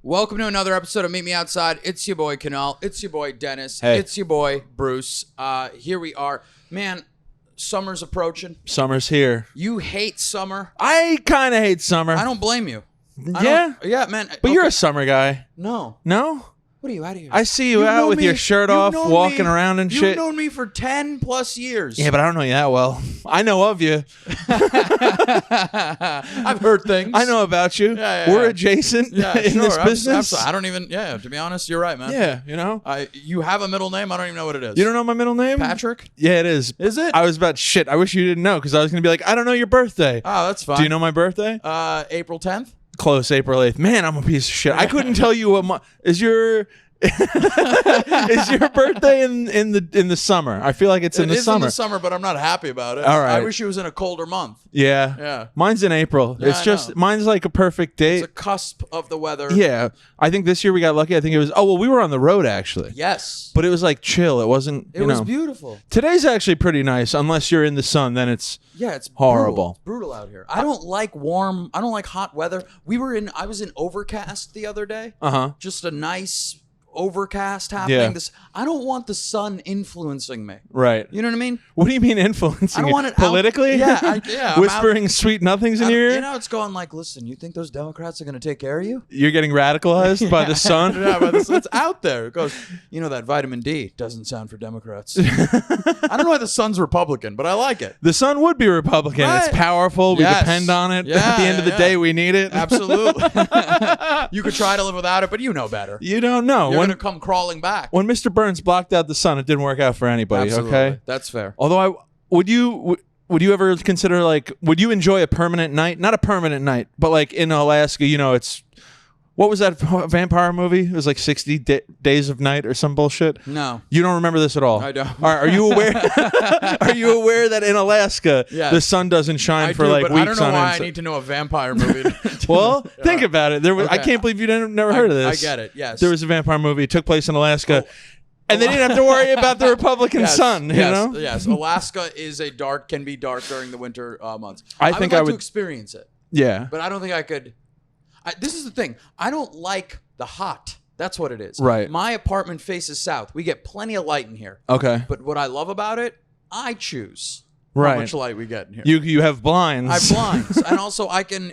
Welcome to another episode of Meet Me Outside. It's your boy Kunal. It's your boy Dennis. Hey. It's your boy Bruce. Here we are. Man, summer's approaching. Summer's here. You hate summer. I kind of hate summer. I don't blame you. Yeah? Yeah, man. But you're a summer guy. No. No? What are you out of here? I see you out with your shirt off, walking around and shit. You've known me for 10 plus years. Yeah, but I don't know you that well. I know of you. I've heard things. I know about you. We're adjacent in this business. I don't even, to be honest, you're right, man. Yeah, you know? You have a middle name? I don't even know what it is. You don't know my middle name? Patrick? Yeah, it is. Is it? I was about shit. I wish you didn't know because I was going to be like, I don't know your birthday. Oh, that's fine. Do you know my birthday? April 10th? Close, April 8th. Man, I'm a piece of shit. I couldn't tell you what is your... is your birthday in the summer? I feel like it's in the summer. It is in the summer, but I'm not happy about it. All right. I wish it was in a colder month. Yeah. Yeah. Mine's in April. Yeah, it's just mine's like a perfect date. It's a cusp of the weather. Yeah. I think this year we got lucky. I think it was we were on the road actually. Yes. But it was like chill. It wasn't It was beautiful. Today's actually pretty nice unless you're in the sun, then it's horrible. It's brutal out here. I don't like warm, I don't like hot weather. I was in Overcast the other day. Just a nice overcast happening. Yeah. I don't want the sun influencing me. Right. You know what I mean? What do you mean influencing? I don't want it politically? Yeah. Whispering sweet nothings in your ear? You know, it's going like, listen, you think those Democrats are going to take care of you? You're getting radicalized by the sun? Yeah, by the sun. It's out there. It goes, that vitamin D doesn't sound for Democrats. I don't know why the sun's Republican, but I like it. The sun would be Republican. Right. It's powerful. We depend on it. Yeah, At the end of the day, we need it. Absolutely. You could try to live without it, but you know better. You don't know. You're going to come crawling back. When Mr. Burns blocked out the sun, it didn't work out for anybody. Absolutely. Okay, that's fair. Although, would you ever consider would you enjoy a permanent night? Not a permanent night, but like in Alaska, it's. What was that vampire movie? It was like 60 Days of Night or some bullshit. No. You don't remember this at all? I don't. Are you aware? Are you aware that in Alaska, the sun doesn't shine for weeks on end? I don't know why I need to know a vampire movie. Well, think about it. I can't believe you never heard of this. I get it, yes. There was a vampire movie. It took place in Alaska. And they didn't have to worry about the Republican sun, you know? Yes, Alaska can be dark during the winter months. I would like to experience it. Yeah. But I don't think I could. This is the thing. I don't like the hot. That's what it is. Right. My apartment faces south. We get plenty of light in here. Okay. But what I love about it, I choose how much light we get in here. You have blinds. I have blinds. And also I can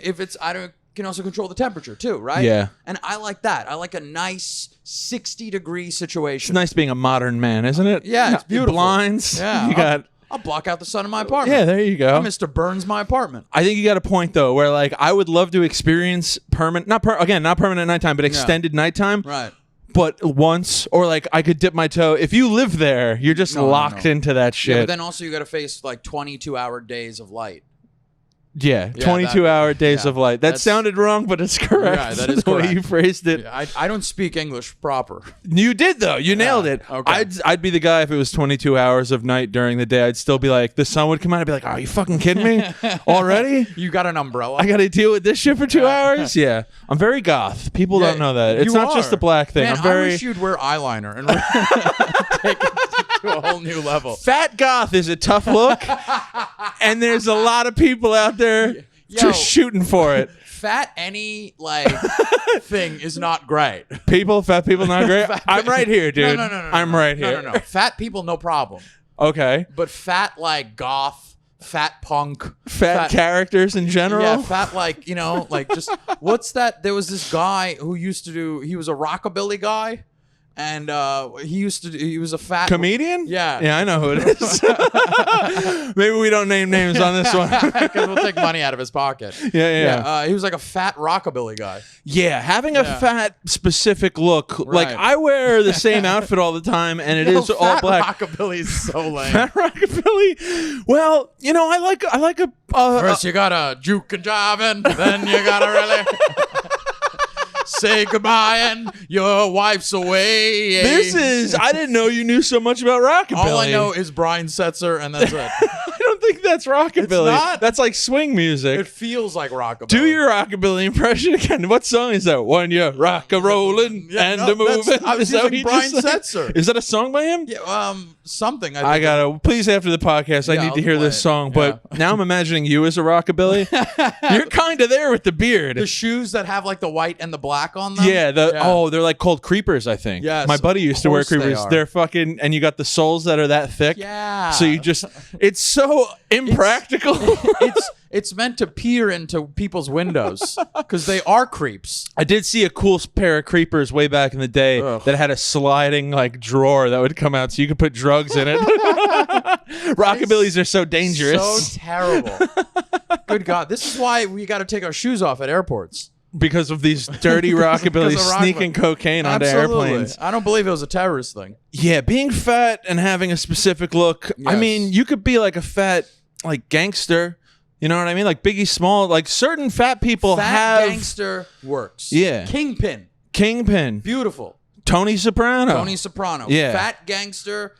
also control the temperature too, right? Yeah. And I like that. I like a nice 60-degree situation. It's nice being a modern man, isn't it? Yeah, it's beautiful. Blinds. Yeah. I'll block out the sun in my apartment. Yeah, there you go. Mr. Burns my apartment. I think you got a point though, where I would love to experience not permanent nighttime, but extended nighttime. Right. But once, or I could dip my toe. If you live there, you're just locked into that shit. Yeah, but then also you got to face 22-hour days of light. Yeah, 22-hour days of light. That sounded wrong, but it's correct. Yeah, that is correct. The way you phrased it. Yeah, I don't speak English proper. You did, though. You nailed it. Okay. I'd be the guy if it was 22 hours of night during the day. I'd still be like, the sun would come out. I'd be like, are you fucking kidding me? Already? You got an umbrella. I got to deal with this shit for 2 hours? Yeah. I'm very goth. People don't know that. It's not just a black thing. Man, I'm very... I wish you'd wear eyeliner and take it to a whole new level. Fat goth is a tough look, and there's a lot of people out there... just shooting for it. Fat any thing is not great. Fat people not great? I'm right here, dude. No. I'm right here. No. Fat people, no problem. Okay. But fat goth, fat punk. Fat characters in general? Yeah, fat just, what's that? There was this guy who he was a rockabilly guy. And he was a fat comedian. Yeah, I know who it is. Maybe we don't name names on this one because we'll take money out of his pocket. Yeah. He was like a fat rockabilly guy. Yeah, having a fat specific look. Right. I wear the same outfit all the time, and it is all black. Rockabilly is so lame. Fat rockabilly. Well, I like a. First, you gotta juke and jiving, then you gotta really. Say goodbye and your wife's away. I didn't know you knew so much about rockabilly. All I know is Brian Setzer, and that's it. I don't think that's rockabilly. It's not? That's like swing music. It feels like rockabilly. Do your rockabilly impression again. What song is that? When you're rock-a-rolling and a moving. I was Is that what using you Brian just said? Setzer. Is that a song by him? Yeah, something. I gotta please after the podcast. I Yeah, need I'll to hear play this it. song. But now I'm imagining you as a rockabilly. You're kind of there with the beard. The shoes that have like the white and the black on them. Yeah, they're like called creepers, I think. Yes, my buddy used to wear of course they creepers. are. They're fucking, and you got the soles that are that thick. Yeah. So you just, it's so impractical. It's meant to peer into people's windows because they are creeps. I did see a cool pair of creepers way back in the day that had a sliding like drawer that would come out so you could put drugs in it. Rockabillys are so dangerous. So terrible. Good God. This is why we got to take our shoes off at airports. Because of these dirty rockabillys sneaking cocaine onto airplanes. I don't believe it was a terrorist thing. Yeah, being fat and having a specific look. Yes. I mean, you could be like a fat like gangster. You know what I mean? Like Biggie Small. Like certain fat people Fat have gangster works. Yeah. Kingpin. Beautiful. Tony Soprano. Yeah. Fat gangster.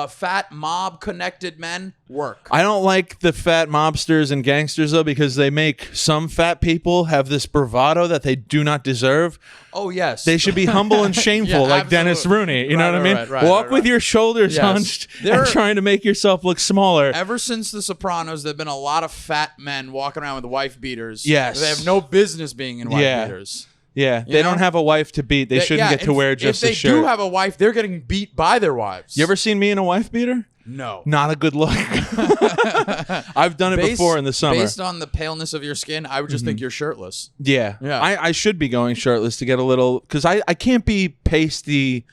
Fat mob connected men work. I don't like the fat mobsters and gangsters though because they make some fat people have this bravado that they do not deserve. Oh yes, they should be humble and shameful, like Dennis Rooney. You know what I mean? Walk with your shoulders hunched and trying to make yourself look smaller. Ever since The Sopranos, there've been a lot of fat men walking around with wife beaters. Yes, they have no business being in wife beaters. Yeah, they don't have a wife to beat. They shouldn't get to wear just a shirt. If they do have a wife, they're getting beat by their wives. You ever seen me in a wife beater? No. Not a good look. I've done it before in the summer. Based on the paleness of your skin, I would just think you're shirtless. Yeah. I should be going shirtless to get a little... Because I can't be pasty,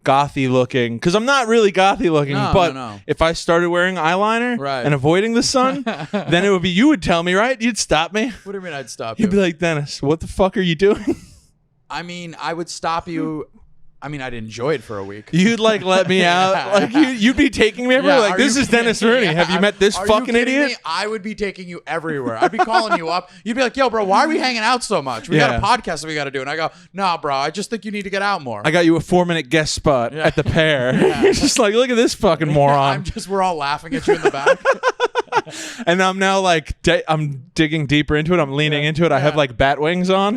gothy looking. Because I'm not really gothy looking. But if I started wearing eyeliner and avoiding the sun, then it would be... You would tell me, right? You'd stop me. What do you mean I'd stop you? You'd be like, Dennis, what the fuck are you doing? I mean, I would stop you... I mean, I'd enjoy it for a week. You'd like let me out, like you'd be taking me everywhere. Like this is Dennis Rooney. Have you met this fucking idiot? Me? I would be taking you everywhere. I'd be calling you up. You'd be like, "Yo, bro, why are we hanging out so much? We got a podcast that we got to do." And I go, "Nah, bro, I just think you need to get out more." I got you a 4-minute guest spot at the Pear. You're just like, look at this fucking moron. We're all laughing at you in the back. And I'm now like, I'm digging deeper into it. I'm leaning into it. I have like bat wings on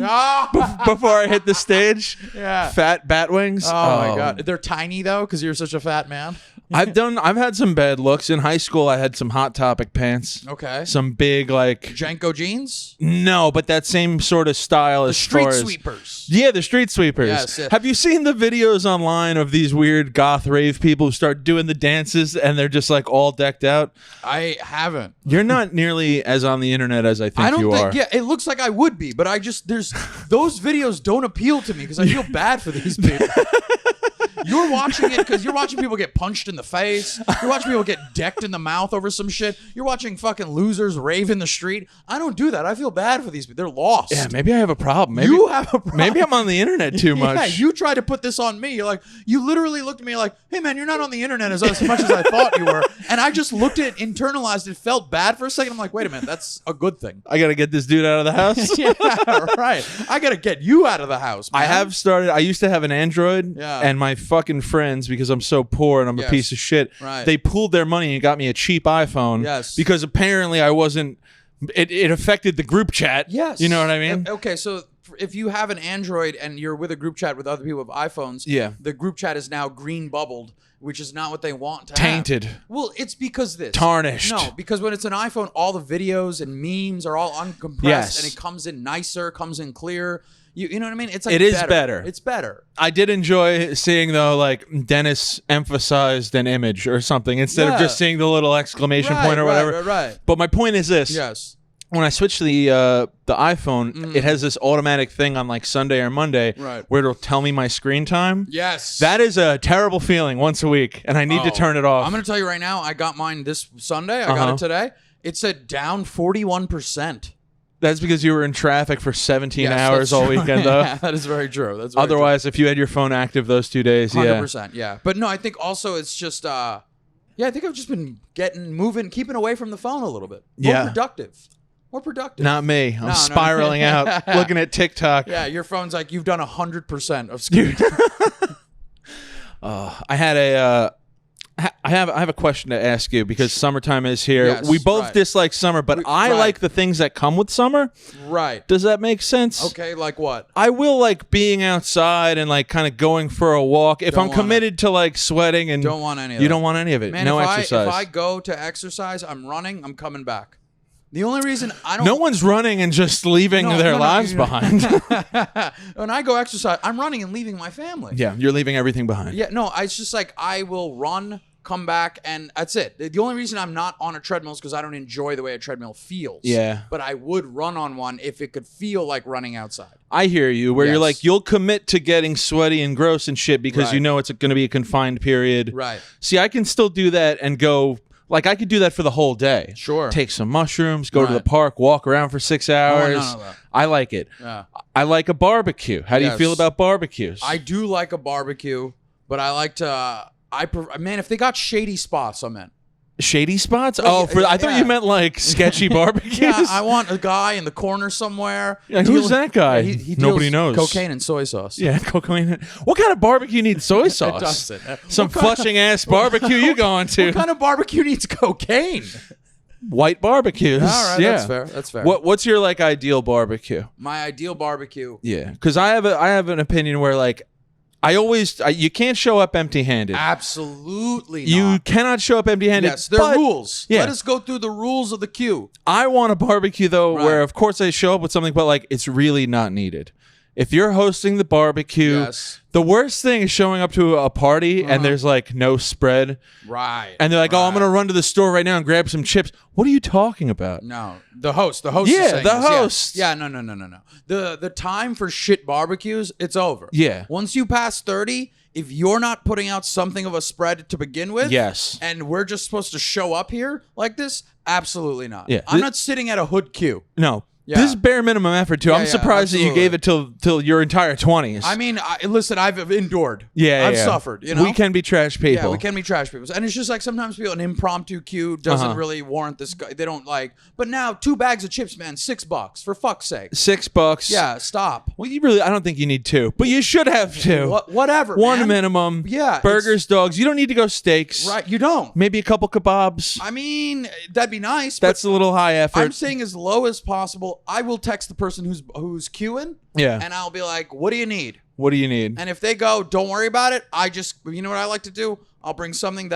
before I hit the stage. Yeah, fat bat wings. Oh my God, they're tiny though because you're such a fat man. I've had some bad looks in high school. I had some Hot Topic pants. Okay. Some big like Janko jeans. No, but that same sort of style as street sweepers. Yeah, the street sweepers. Yes, yeah. Have you seen the videos online of these weird goth rave people who start doing the dances and they're just like all decked out? I haven't. You're not nearly as on the internet as I think you are. Yeah, it looks like I would be, but those videos don't appeal to me because I feel bad for these people. You're watching it because you're watching people get punched in the face. You're watching people get decked in the mouth over some shit. You're watching fucking losers rave in the street. I don't do that. I feel bad for these people. They're lost. Yeah, maybe I have a problem. Maybe you have a problem. Maybe I'm on the internet too much. Yeah, you tried to put this on me. You're like, you literally looked at me like, hey man, you're not on the internet as much as I thought you were. And I just looked at it, internalized it, felt bad for a second. I'm like, wait a minute, that's a good thing. I got to get this dude out of the house. Yeah, right. I got to get you out of the house, man. I used to have an Android and my fucking friends, because I'm so poor and I'm a piece of shit, they pooled their money and got me a cheap iPhone. Yes. Because apparently I wasn't, it affected the group chat. Yes. You know what I mean? Okay, so if you have an Android and you're with a group chat with other people with iPhones, the group chat is now green bubbled, which is not what they want to Tainted. have. Well, it's because this. Tarnished. No, because when it's an iPhone, all the videos and memes are all uncompressed and it comes in nicer, comes in clear. You know what I mean? It's like it is better. It's better. I did enjoy seeing though, like Dennis emphasized an image or something instead of just seeing the little exclamation point or whatever. Right. But my point is this. Yes. When I switched to the iPhone, it has this automatic thing on like Sunday or Monday where it'll tell me my screen time. Yes. That is a terrible feeling once a week, and I need to turn it off. I'm going to tell you right now, I got mine this Sunday. I got it today. It said down 41%. That's because you were in traffic for 17 hours all weekend, though. Yeah, that is very true. That's Otherwise, if you had your phone active those 2 days, 100%, yeah. But no, I think also it's just, I think I've just been moving, keeping away from the phone a little bit. More productive. More productive. Not me. I'm spiraling out, looking at TikTok. Yeah, your phone's like, you've done 100% of screen time. I had I have a question to ask you because summertime is here. Yes, we both right. dislike summer, but I like the things that come with summer. Right. Does that make sense? Okay, like what? I will like being outside and like kind of going for a walk. If I'm committed to like sweating and don't want any of you that. don't want any of it. Man, no if exercise. If I go to exercise, I'm running, I'm coming back. The only reason I don't... No one's running and just leaving their lives behind. When I go exercise, I'm running and leaving my family. Yeah, you're leaving everything behind. Yeah, no, it's just like I will run, come back, and that's it. The only reason I'm not on a treadmill is because I don't enjoy the way a treadmill feels. Yeah. But I would run on one if it could feel like running outside. I hear you, where you're like, you'll commit to getting sweaty and gross and shit because you know it's going to be a confined period. Right. See, I can still do that and go... Like, I could do that for the whole day. Sure. Take some mushrooms, go to the park, walk around for 6 hours. none of that. I like it. Yeah. I like a barbecue. How do you feel about barbecues? I do like a barbecue, but I like to... man, if they got shady spots, I'm in. Shady spots? I thought you meant like sketchy barbecues. Yeah, I want a guy in the corner somewhere. Yeah, who's that guy? He Nobody knows. Cocaine and soy sauce. Yeah, cocaine. What kind of barbecue needs soy sauce? It doesn't. Some flushing ass barbecue you going to? What kind of barbecue needs cocaine? White barbecues. All right, yeah. that's fair. That's fair. What's your like ideal barbecue? My ideal barbecue. Yeah, because I have an opinion where like you can't show up empty-handed. Absolutely not. You cannot show up empty-handed. Yes, there are rules. Yeah. Let us go through the rules of the queue. I want a barbecue, though, where, of course, I show up with something, but, like, it's really not needed. If you're hosting the barbecue, the worst thing is showing up to a party and there's, like, no spread. Right. And they're like, oh, I'm going to run to the store right now and grab some chips. What are you talking about? No. The host. Yeah, is saying the host. Yeah, no. The time for shit barbecues, it's over. Yeah. Once you pass 30... If you're not putting out something of a spread to begin with, and we're just supposed to show up here like this, absolutely not. Yeah. I'm not sitting at a hood queue. No. Yeah. This is bare minimum effort, too. I'm surprised that you gave it till your entire 20s. I mean, listen, I've endured. Yeah, I've suffered, you know? We can be trash people. Yeah, we can be trash people. And it's just like sometimes people, an impromptu queue doesn't really warrant this guy. They don't like, but now 2 bags of chips, man, $6, for fuck's sake. $6. Yeah, stop. Well, I don't think you need 2, but you should have 2. Whatever, One man. minimum. Yeah. Burgers, dogs. You don't need to go steaks. Right, you don't. Maybe a couple kebabs. I mean, that'd be nice. That's a little high effort. I'm saying as low as possible. I will text the person who's queuing. Yeah. And I'll be like, what do you need? What do you need? And if they go, don't worry about it, you know what I like to do? I'll bring something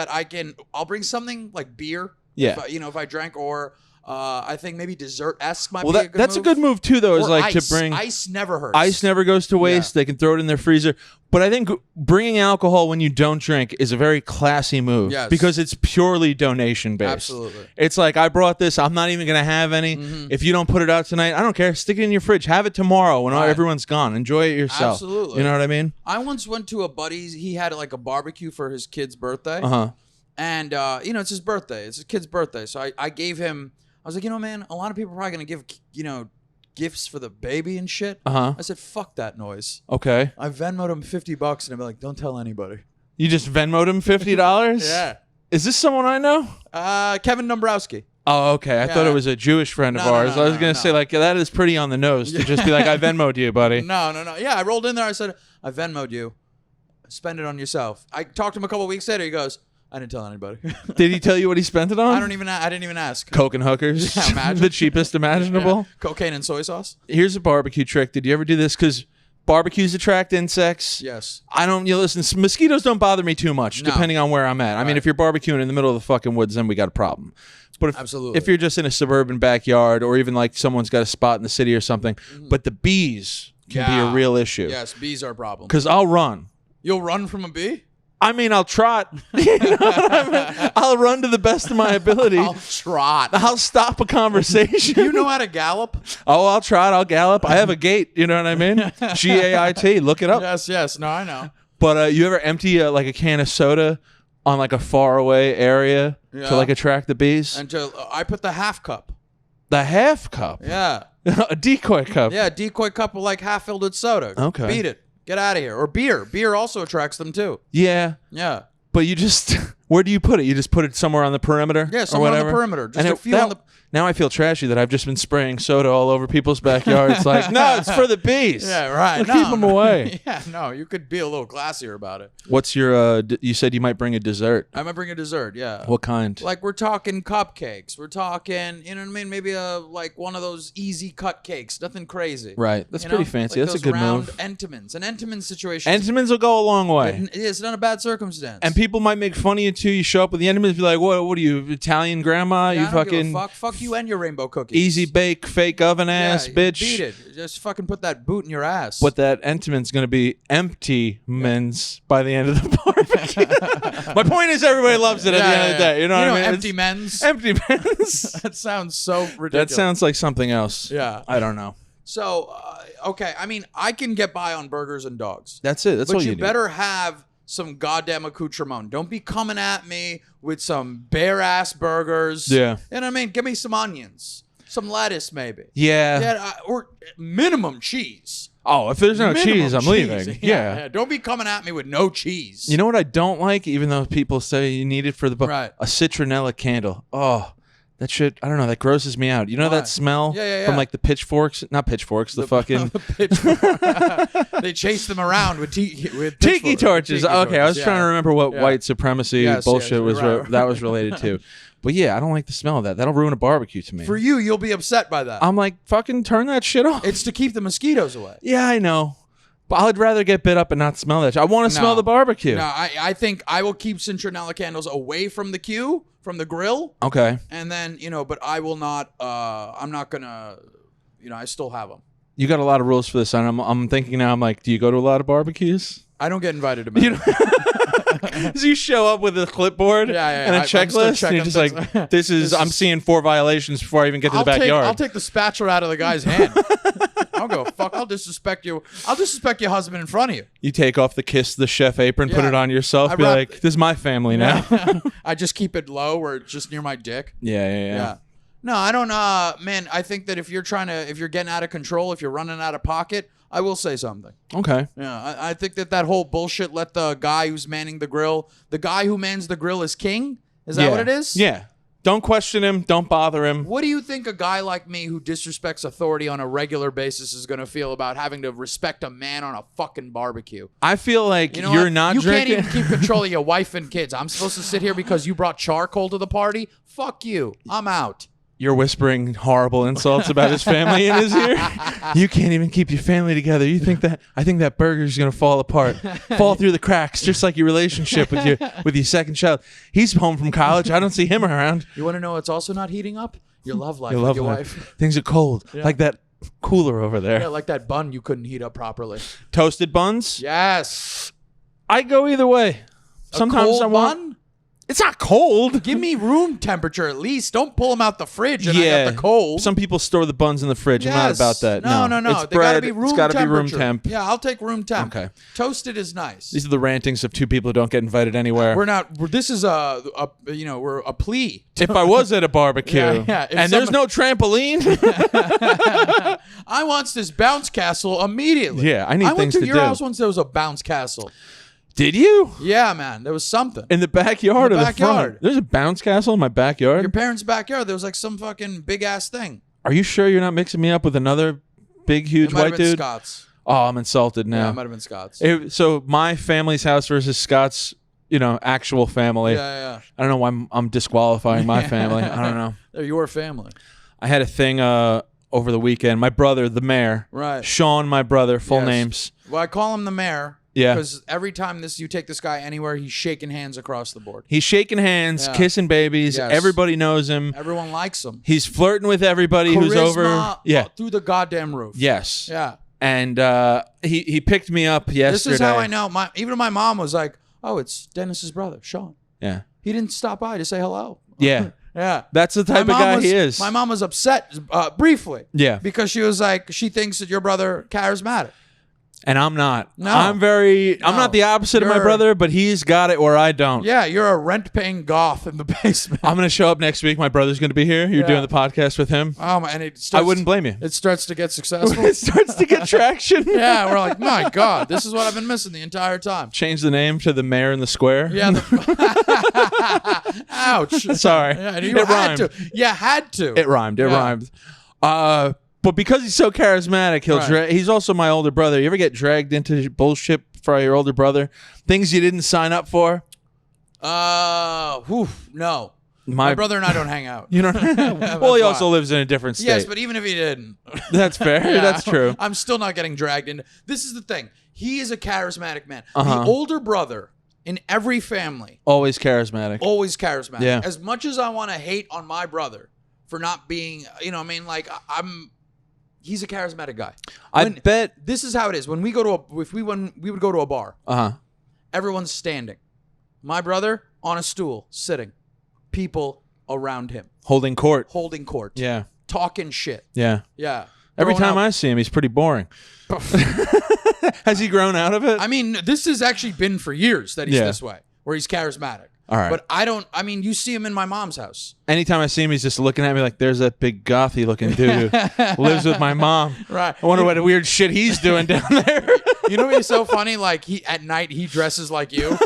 I'll bring something like beer. Yeah. If I drank, or I think maybe dessert-esque might well, be a good that's move. a good move too, though. Is Or like ice. to bring ice never hurts. Ice never goes to waste. They can throw it in their freezer. But I think bringing alcohol when you don't drink is a very classy move. Yes. Because it's purely donation based. Absolutely. It's like, I brought this. I'm not even going to have any. If you don't put it out tonight, I don't care. Stick it in your fridge. Have it tomorrow when everyone's gone. Enjoy it yourself. Absolutely. You know what I mean? I once went to a buddy's. He had like a barbecue for his kid's birthday. And, it's his birthday. It's his kid's birthday. So I gave him, I was like, man, a lot of people are probably going to give, gifts for the baby and shit. I said, fuck that noise. Okay. I Venmoed him $50 and I'm like, don't tell anybody. You just Venmoed him $50? Yeah. Is this someone I know? Kevin Dombrowski. Oh, okay. I thought it was a Jewish friend of ours. I was going to say, like, that is pretty on the nose to just be like, I Venmoed you, buddy. No. Yeah, I rolled in there. I said, I Venmoed you. Spend it on yourself. I talked to him a couple weeks later. He goes, I didn't tell anybody. Did he tell you what he spent it on? I didn't even ask. Coke and hookers. Yeah, imagine. The cheapest imaginable. Yeah. Cocaine and soy sauce. Here's a barbecue trick. Did you ever do this? Because barbecues attract insects. Yes. Listen, mosquitoes don't bother me too much, depending on where I'm at. I mean, if you're barbecuing in the middle of the fucking woods, then we got a problem. But if you're just in a suburban backyard, or even like someone's got a spot in the city or something, but the bees can be a real issue. Yes, bees are a problem. Because I'll run. You'll run from a bee? I mean, I'll trot. You know what I mean? I'll run to the best of my ability. I'll trot. I'll stop a conversation. You know how to gallop? Oh, I'll trot. I'll gallop. I have a gait. You know what I mean? GAIT. Look it up. Yes. No, I know. But you ever empty like a can of soda on like a far away area to like attract the bees? Until I put the half cup. The half cup? Yeah. A decoy cup? Yeah, a decoy cup of like half filled with soda. Okay. Beat it. Get out of here. Or beer. Beer also attracts them too. Yeah. Yeah. But you just, Where do you put it? You just put it somewhere on the perimeter? Yeah, somewhere on the perimeter. Just a few on the... Now I feel trashy that I've just been spraying soda all over people's backyards. Like, no, it's for the bees. Yeah, right. Keep them away. Yeah, no, you could be a little classier about it. What's your, you said you might bring a dessert. I might bring a dessert, yeah. What kind? Like, we're talking cupcakes. We're talking, you know what I mean? Maybe like one of those easy cut cakes. Nothing crazy. Right. That's pretty fancy. Like that's a good round move. Entenmann's. An Entenmann's situation. Entenmann's will go a long way. It's not a bad circumstance. And people might make fun of you, too. You show up with the Entenmann's, be like, what are you, Italian grandma? Yeah, you I don't fucking... give a fuck you and your rainbow cookies. Easy bake, fake oven ass, bitch. Beat it. Just fucking put that boot in your ass. But that Entenmann's going to be empty men's by the end of the barbecue. My point is everybody loves it at the end of the day. You know what I mean? Empty men's? Empty men's. That sounds so ridiculous. That sounds like something else. Yeah. I don't know. So, okay. I mean, I can get by on burgers and dogs. That's it. That's all you need. But you better have some goddamn accoutrement. Don't be coming at me with some bare-ass burgers. Yeah. You know what I mean? Give me some onions. Some lettuce, maybe. Yeah. Or minimum cheese. Oh, if there's no cheese, I'm leaving. Yeah. Don't be coming at me with no cheese. You know what I don't like, even though people say you need it for the right. A citronella candle. Oh, that shit, I don't know, that grosses me out. You know that smell from like the pitchforks? Not pitchforks, the fucking... They chase them around with tiki torches. Okay, I was trying to remember what white supremacy bullshit was that was related to. But yeah, I don't like the smell of that. That'll ruin a barbecue to me. For you, you'll be upset by that. I'm like, fucking turn that shit off. It's to keep the mosquitoes away. Yeah, I know. But I'd rather get bit up and not smell that shit. I want to smell the barbecue. No, I think I will keep citronella candles away from the queue, from the grill. Okay. And then, but I will not, I'm not going to, I still have them. You got a lot of rules for this. And I'm thinking now, I'm like, do you go to a lot of barbecues? I don't get invited to many. So you show up with a clipboard and a checklist, and you're just like, this is I'm seeing 4 violations before I even get to the backyard. I'll take the spatula out of the guy's hand. I'll go, fuck, I'll disrespect you. I'll disrespect your husband in front of you. You take off the Kiss the Chef apron, put it on yourself, be like, this is my family now. I just keep it low where it's just near my dick. Yeah. No, I don't, man, I think that if you're getting out of control, if you're running out of pocket, I will say something. Okay. Yeah, I think that whole bullshit, let the guy who's manning the grill, the guy who mans the grill is king? Is that what it is? Yeah. Don't question him. Don't bother him. What do you think a guy like me who disrespects authority on a regular basis is going to feel about having to respect a man on a fucking barbecue? I feel like you're not drinking. You can't even keep control of your wife and kids. I'm supposed to sit here because you brought charcoal to the party? Fuck you. I'm out. You're whispering horrible insults about his family in his ear. You can't even keep your family together. You think that? I think that burger's gonna fall apart, fall through the cracks, just like your relationship with your second child. He's home from college. I don't see him around. You want to know what's also not heating up? Your love life with your wife. Things are cold, like that cooler over there. Yeah, like that bun you couldn't heat up properly. Toasted buns? Yes. I go either way. Sometimes I want. Bun? It's not cold. Give me room temperature at least. Don't pull them out the fridge and I got the cold. Some people store the buns in the fridge. Yes. I'm not about that. No. It's they gotta be room It's got to be room temperature. temp. Yeah, I'll take room temp. Okay. Toasted is nice. These are the rantings of 2 people who don't get invited anywhere. This is we're a plea. If I was at a barbecue and there's no trampoline, I want this bounce castle immediately. Yeah, I need things to do. I went to your house once. There was a bounce castle. Did you? Yeah, man. There was something. In the backyard or the front? There's a bounce castle in my backyard? Your parents' backyard. There was like some fucking big-ass thing. Are you sure you're not mixing me up with another big, huge white dude? Scott's. Oh, I'm insulted now. Yeah, it might have been Scott's. So my family's house versus Scott's, actual family. Yeah. I don't know why I'm disqualifying my family. I don't know. They're your family. I had a thing over the weekend. My brother, the mayor. Right. Sean, my brother, full names. Well, I call him the mayor. Yeah. Because every time you take this guy anywhere, he's shaking hands across the board. He's shaking hands, kissing babies. Yes. Everybody knows him. Everyone likes him. He's flirting with everybody who's over. Yeah. Through the goddamn roof. Yes. Yeah. And he picked me up yesterday. This is how I know. Even my mom was like, "Oh, it's Dennis's brother, Sean." Yeah. He didn't stop by to say hello. Yeah. Yeah. That's the type of guy he is. My mom was upset briefly. Yeah. Because she was like, she thinks that your brother charismatic. And I'm not. No. I'm not the opposite of my brother, but he's got it where I don't. Yeah, you're a rent-paying goth in the basement. I'm going to show up next week. My brother's going to be here. You're doing the podcast with him. And I wouldn't blame you. It starts to get successful. It starts to get traction. Yeah, we're like, my God, this is what I've been missing the entire time. Change the name to the Mayor in the Square. Yeah. Ouch. Sorry. Yeah, It rhymed. You had to. It rhymed. It rhymed. But because he's so charismatic, he's also my older brother. You ever get dragged into bullshit for your older brother? Things you didn't sign up for? No. My brother and I don't hang out. You don't. Well, he also lives in a different state. Yes, but even if he didn't. That's fair. Yeah, that's true. I'm still not getting dragged into. This is the thing. He is a charismatic man. The older brother in every family. Always charismatic. Always charismatic. Yeah. As much as I want to hate on my brother for not being, he's a charismatic guy. I bet this is how it is. When we go to we would go to a bar. Everyone's standing. My brother on a stool, sitting. People around him. Holding court. Yeah. Talking shit. Yeah. Yeah. Every time I see him, he's pretty boring. Has he grown out of it? I mean, this has actually been for years that he's this way, where he's charismatic. All right. But you see him in my mom's house. Anytime I see him, he's just looking at me like, there's that big gothy looking dude who lives with my mom. Right. I wonder what weird shit he's doing down there. You know what's so funny? Like, at night, he dresses like you.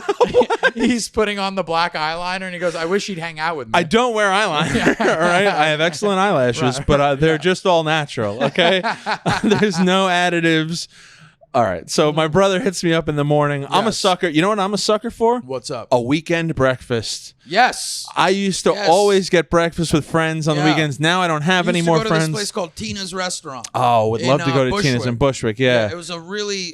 He's putting on the black eyeliner, and he goes, I wish he'd hang out with me. I don't wear eyeliner, all right? I have excellent eyelashes, but they're just all natural, okay? There's no additives. All right, so my brother hits me up in the morning. Yes. I'm a sucker. You know what I'm a sucker for? What's up? A weekend breakfast. Yes. I used to always get breakfast with friends on the weekends. Now I don't have any more friends. I used to go to this place called Tina's Restaurant. Oh, would love to go to Bushwick. Tina's in Bushwick, yeah. It was a really,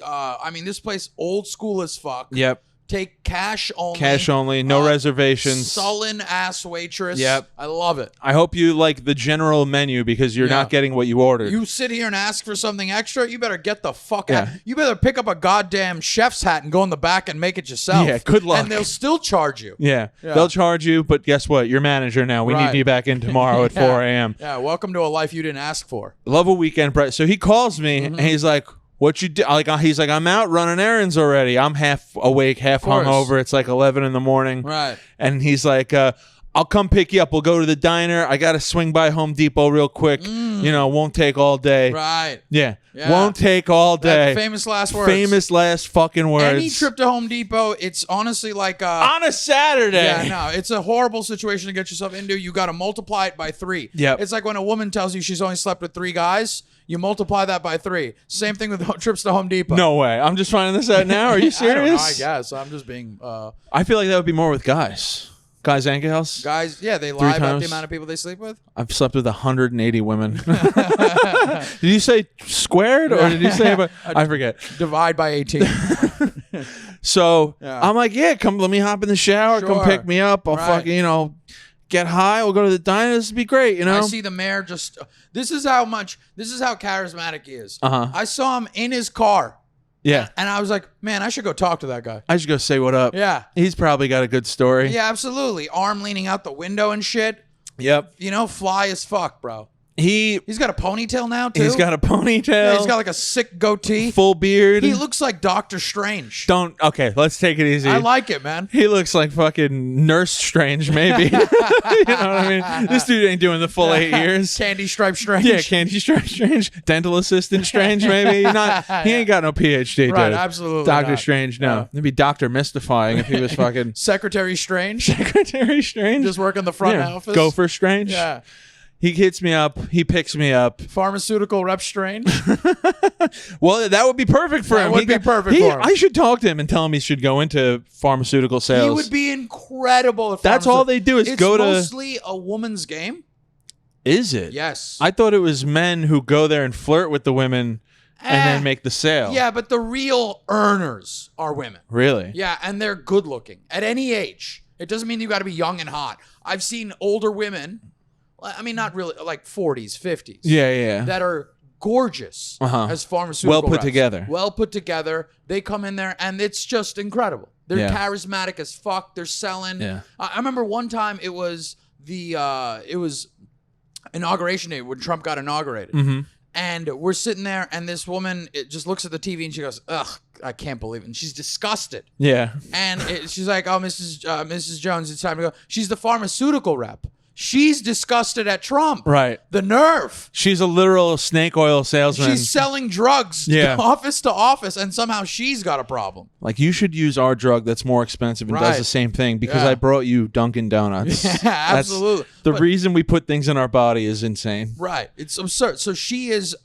this place, old school as fuck. Yep. Take cash only. Cash only, no reservations. Sullen ass waitress. Yep. I love it. I hope you like the general menu because you're not getting what you ordered. You sit here and ask for something extra, you better get the fuck out. You better pick up a goddamn chef's hat and go in the back and make it yourself. Yeah, good luck. And they'll still charge you. Yeah. They'll charge you, but guess what? You're manager now. We need you back in tomorrow at 4 a.m. Yeah, welcome to a life you didn't ask for. Love a weekend breakfast. So he calls me and he's like, what you do? He's like, I'm out running errands already. I'm half awake, half hungover. It's like 11 in the morning. Right. And he's like, I'll come pick you up. We'll go to the diner. I got to swing by Home Depot real quick. Won't take all day. Right. Yeah. Won't take all day. That famous last words. Famous last fucking words. Any trip to Home Depot, it's honestly like on a Saturday. Yeah, no, it's a horrible situation to get yourself into. You got to multiply it by 3. Yep. It's like when a woman tells you she's only slept with 3 guys. You multiply that by 3. Same thing with trips to Home Depot. No way. I'm just finding this out now. Are you serious? I don't know, I guess. I'm just being... I feel like that would be more with guys. Guys and gals? Guys, yeah, they lie about the amount of people they sleep with. I've slept with 180 women. Did you say squared or did you say... I forget. Divide by 18. So I'm like, come, let me hop in the shower. Come pick me up. I'll fucking, get high. We'll go to the diner. This would be great, I see the mayor just... This is how charismatic he is. I saw him in his car. Yeah. And I was like, man, I should go talk to that guy. I should go say what up. Yeah. He's probably got a good story. Yeah, absolutely. Arm leaning out the window and shit. Yep. Fly as fuck, bro. He's got a ponytail now, too. He's got a ponytail. Yeah, he's got like a sick goatee. Full beard. He looks like Doctor Strange. Okay, let's take it easy. I like it, man. He looks like fucking Nurse Strange, maybe. You know what I mean? This dude ain't doing the full 8 years. Candy Stripe Strange. Yeah, Candy Stripe Strange. Dental Assistant Strange, maybe. He ain't got no PhD, dude. Right, absolutely Dr. not. Strange, no. It'd be Dr. Mystifying if he was fucking... Secretary Strange. Secretary Strange. Just working the front office. Gopher Strange. Yeah. He hits me up. He picks me up. Pharmaceutical rep Strange. Well, that would be perfect for him. That would be perfect for him. I should talk to him and tell him he should go into pharmaceutical sales. He would be incredible. That's all they do is go to... It's mostly a woman's game. Is it? Yes. I thought it was men who go there and flirt with the women and then make the sale. Yeah, but the real earners are women. Really? Yeah, and they're good looking at any age. It doesn't mean you got to be young and hot. I've seen older women... I mean, not really, like 40s, 50s. Yeah. That are gorgeous as pharmaceutical Well put together. Well put together. They come in there, and it's just incredible. They're charismatic as fuck. They're selling. Yeah. I remember one time it was inauguration day when Trump got inaugurated. And we're sitting there, and this woman just looks at the TV, and she goes, ugh, I can't believe it. And she's disgusted. Yeah. And she's like, oh, Mrs. Jones, it's time to go. She's the pharmaceutical rep. She's disgusted at Trump. Right. The nerve. She's a literal snake oil salesman. She's selling drugs office to office, and somehow she's got a problem. Like, you should use our drug that's more expensive and does the same thing because I brought you Dunkin' Donuts. Yeah, absolutely. The reason we put things in our body is insane. Right. It's absurd. So she is,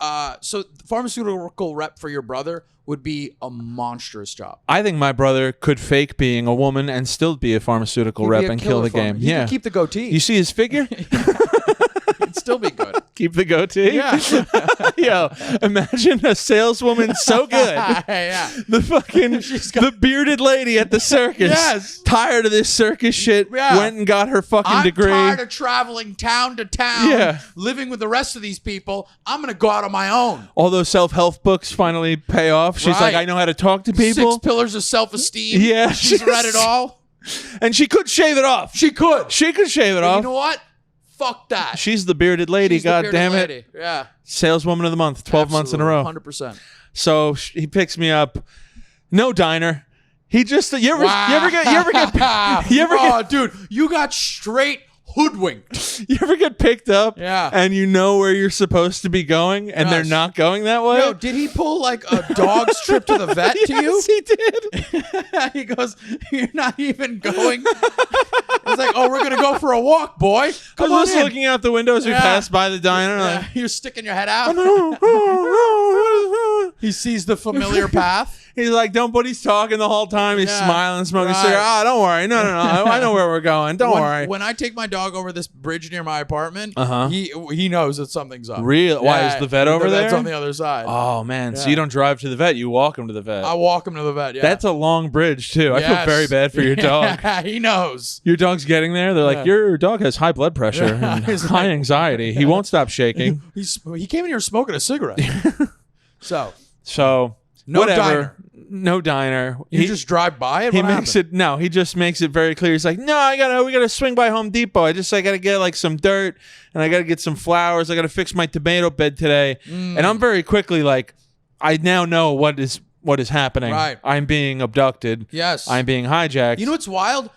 so pharmaceutical rep for your brother would be a monstrous job. I think my brother could fake being a woman and still be a pharmaceutical rep and kill the game. He could keep the goatee. You see his figure? It'd still be good. Keep the goatee? Yeah. Yo, imagine a saleswoman so good. Yeah. The fucking, the bearded lady at the circus. Yes. Tired of this circus shit. Yeah. Went and got her fucking degree. I'm tired of traveling town to town. Living with the rest of these people. I'm going to go out on my own. All those self-help books finally pay off. She's like, I know how to talk to people. 6 Pillars of Self-Esteem. Yeah. She's read it all. And she could shave it off. She could. She could shave it off. You know what? Fuck that. She's the bearded lady, God damn it. Yeah. Saleswoman of the month, 12 months in a row. 100%. So he picks me up. No diner. He just, you ever oh, dude, you got straight hoodwinked. You ever get picked up and you know where you're supposed to be going and they're not going that way? Yo, did he pull like a dog's trip to the vet to you? Yes, he did. He goes, you're not even going. It's like, oh, we're going to go for a walk, boy. Come on in. Looking out the window as we pass by the diner. Like, you're sticking your head out. He sees the familiar path. He's like, but he's talking the whole time. He's smiling, smoking a cigarette. Oh, don't worry. No. I know where we're going. Don't worry. When I take my dog over this bridge near my apartment, he knows that something's up. Real? Why is the vet over there? That's on the other side. Oh, man. So you don't drive to the vet. You walk him to the vet. I walk him to the vet, yeah. That's a long bridge, too. I feel very bad for your dog. He knows. Your dog's getting there. They're like, your dog has high blood pressure and high anxiety. He won't stop shaking. He came in here smoking a cigarette. So no whatever. Diner. No diner. You just drive by it? He just makes it very clear. He's like, no, we gotta swing by Home Depot. I gotta get like some dirt and I gotta get some flowers. I gotta fix my tomato bed today. And I'm very quickly like, I now know what is happening. Right. I'm being abducted. Yes. I'm being hijacked. You know what's wild?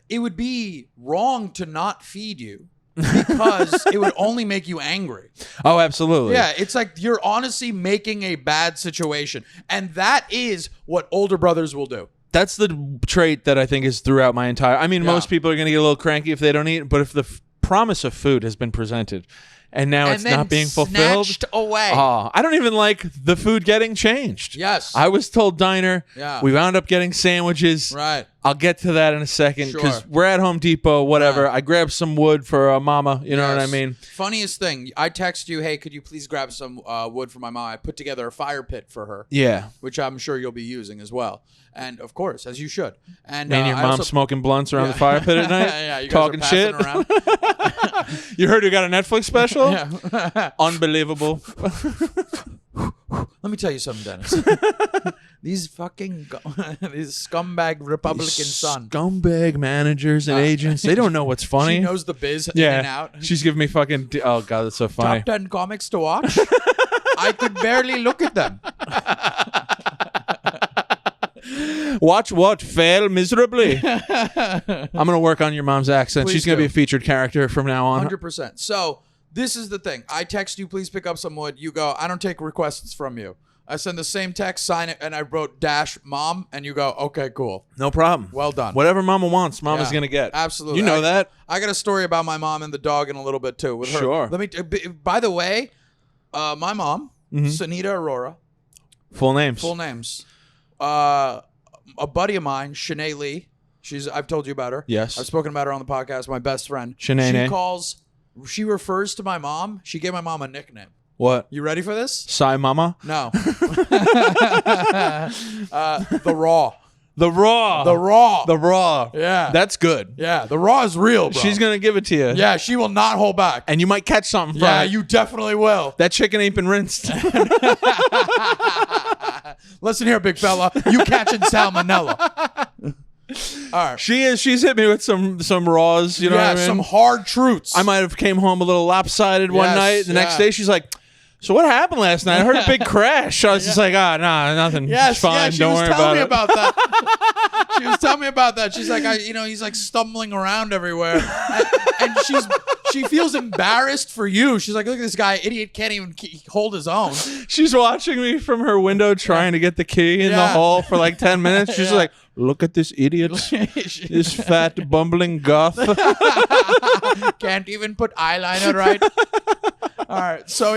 It would be wrong to not feed you. Because it would only make you angry. Oh, absolutely. Yeah, it's like you're honestly making a bad situation. And that is what older brothers will do. That's the trait that I think is throughout my entire... I mean, most people are going to get a little cranky if they don't eat, but if the promise of food has been presented and now it's not being fulfilled... snatched away. I don't even like the food getting changed. Yes. I was told diner. Yeah. We wound up getting sandwiches. Right. I'll get to that in a second because we're at Home Depot, whatever. I grabbed some wood for mama. You know what I mean? Funniest thing, I text you, hey, could you please grab some wood for my mom? I put together a fire pit for her. Yeah. Which I'm sure you'll be using as well. And of course, as you should. And your mom smoking blunts around the fire pit at night? Yeah, you guys talking are shit. around. You heard we got a Netflix special? Yeah. Unbelievable. Let me tell you something, Dennis. These fucking these scumbag Republican son. Scumbag managers and agents. They don't know what's funny. She knows the biz in and out. She's giving me fucking... Oh, God, that's so funny. Top 10 comics to watch? I could barely look at them. Watch what? Fail miserably. I'm going to work on your mom's accent. She's going to be a featured character from now on. 100%. So... This is the thing. I text you, please pick up some wood. You go, I don't take requests from you. I send the same text, sign it, and I wrote -mom, and you go, okay, cool. No problem. Well done. Whatever mama wants, mama's going to get. Absolutely. You know that. I got a story about my mom and the dog in a little bit, too. With her. Sure. By the way, my mom, Sunita Arora. Full names. Full names. A buddy of mine, Shanae Lee. I've told you about her. Yes. I've spoken about her on the podcast, my best friend. Shanae. She refers to my mom. She gave my mom a nickname. What? You ready for this? Sai Mama? No. The Raw. The Raw. The Raw. The Raw. Yeah. That's good. Yeah. The Raw is real, bro. She's going to give it to you. Yeah, she will not hold back. And you might catch something from it. Yeah, you definitely will. That chicken ain't been rinsed. Listen here, big fella. You catching salmonella. All right. She's hit me with some raws, you know what I mean? Some hard truths. I might have came home a little lopsided one night. The next day she's like, So what happened last night? I heard a big crash. I was just like, nah, nothing. It's fine. Don't worry about it. About that. She was telling me about that. She's like, he's like stumbling around everywhere, and she feels embarrassed for you. She's like, look at this guy, idiot, can't even hold his own. She's watching me from her window, trying to get the key in the hall for like 10 minutes. She's like, look at this idiot, this fat bumbling goth. Can't even put eyeliner right. All right, so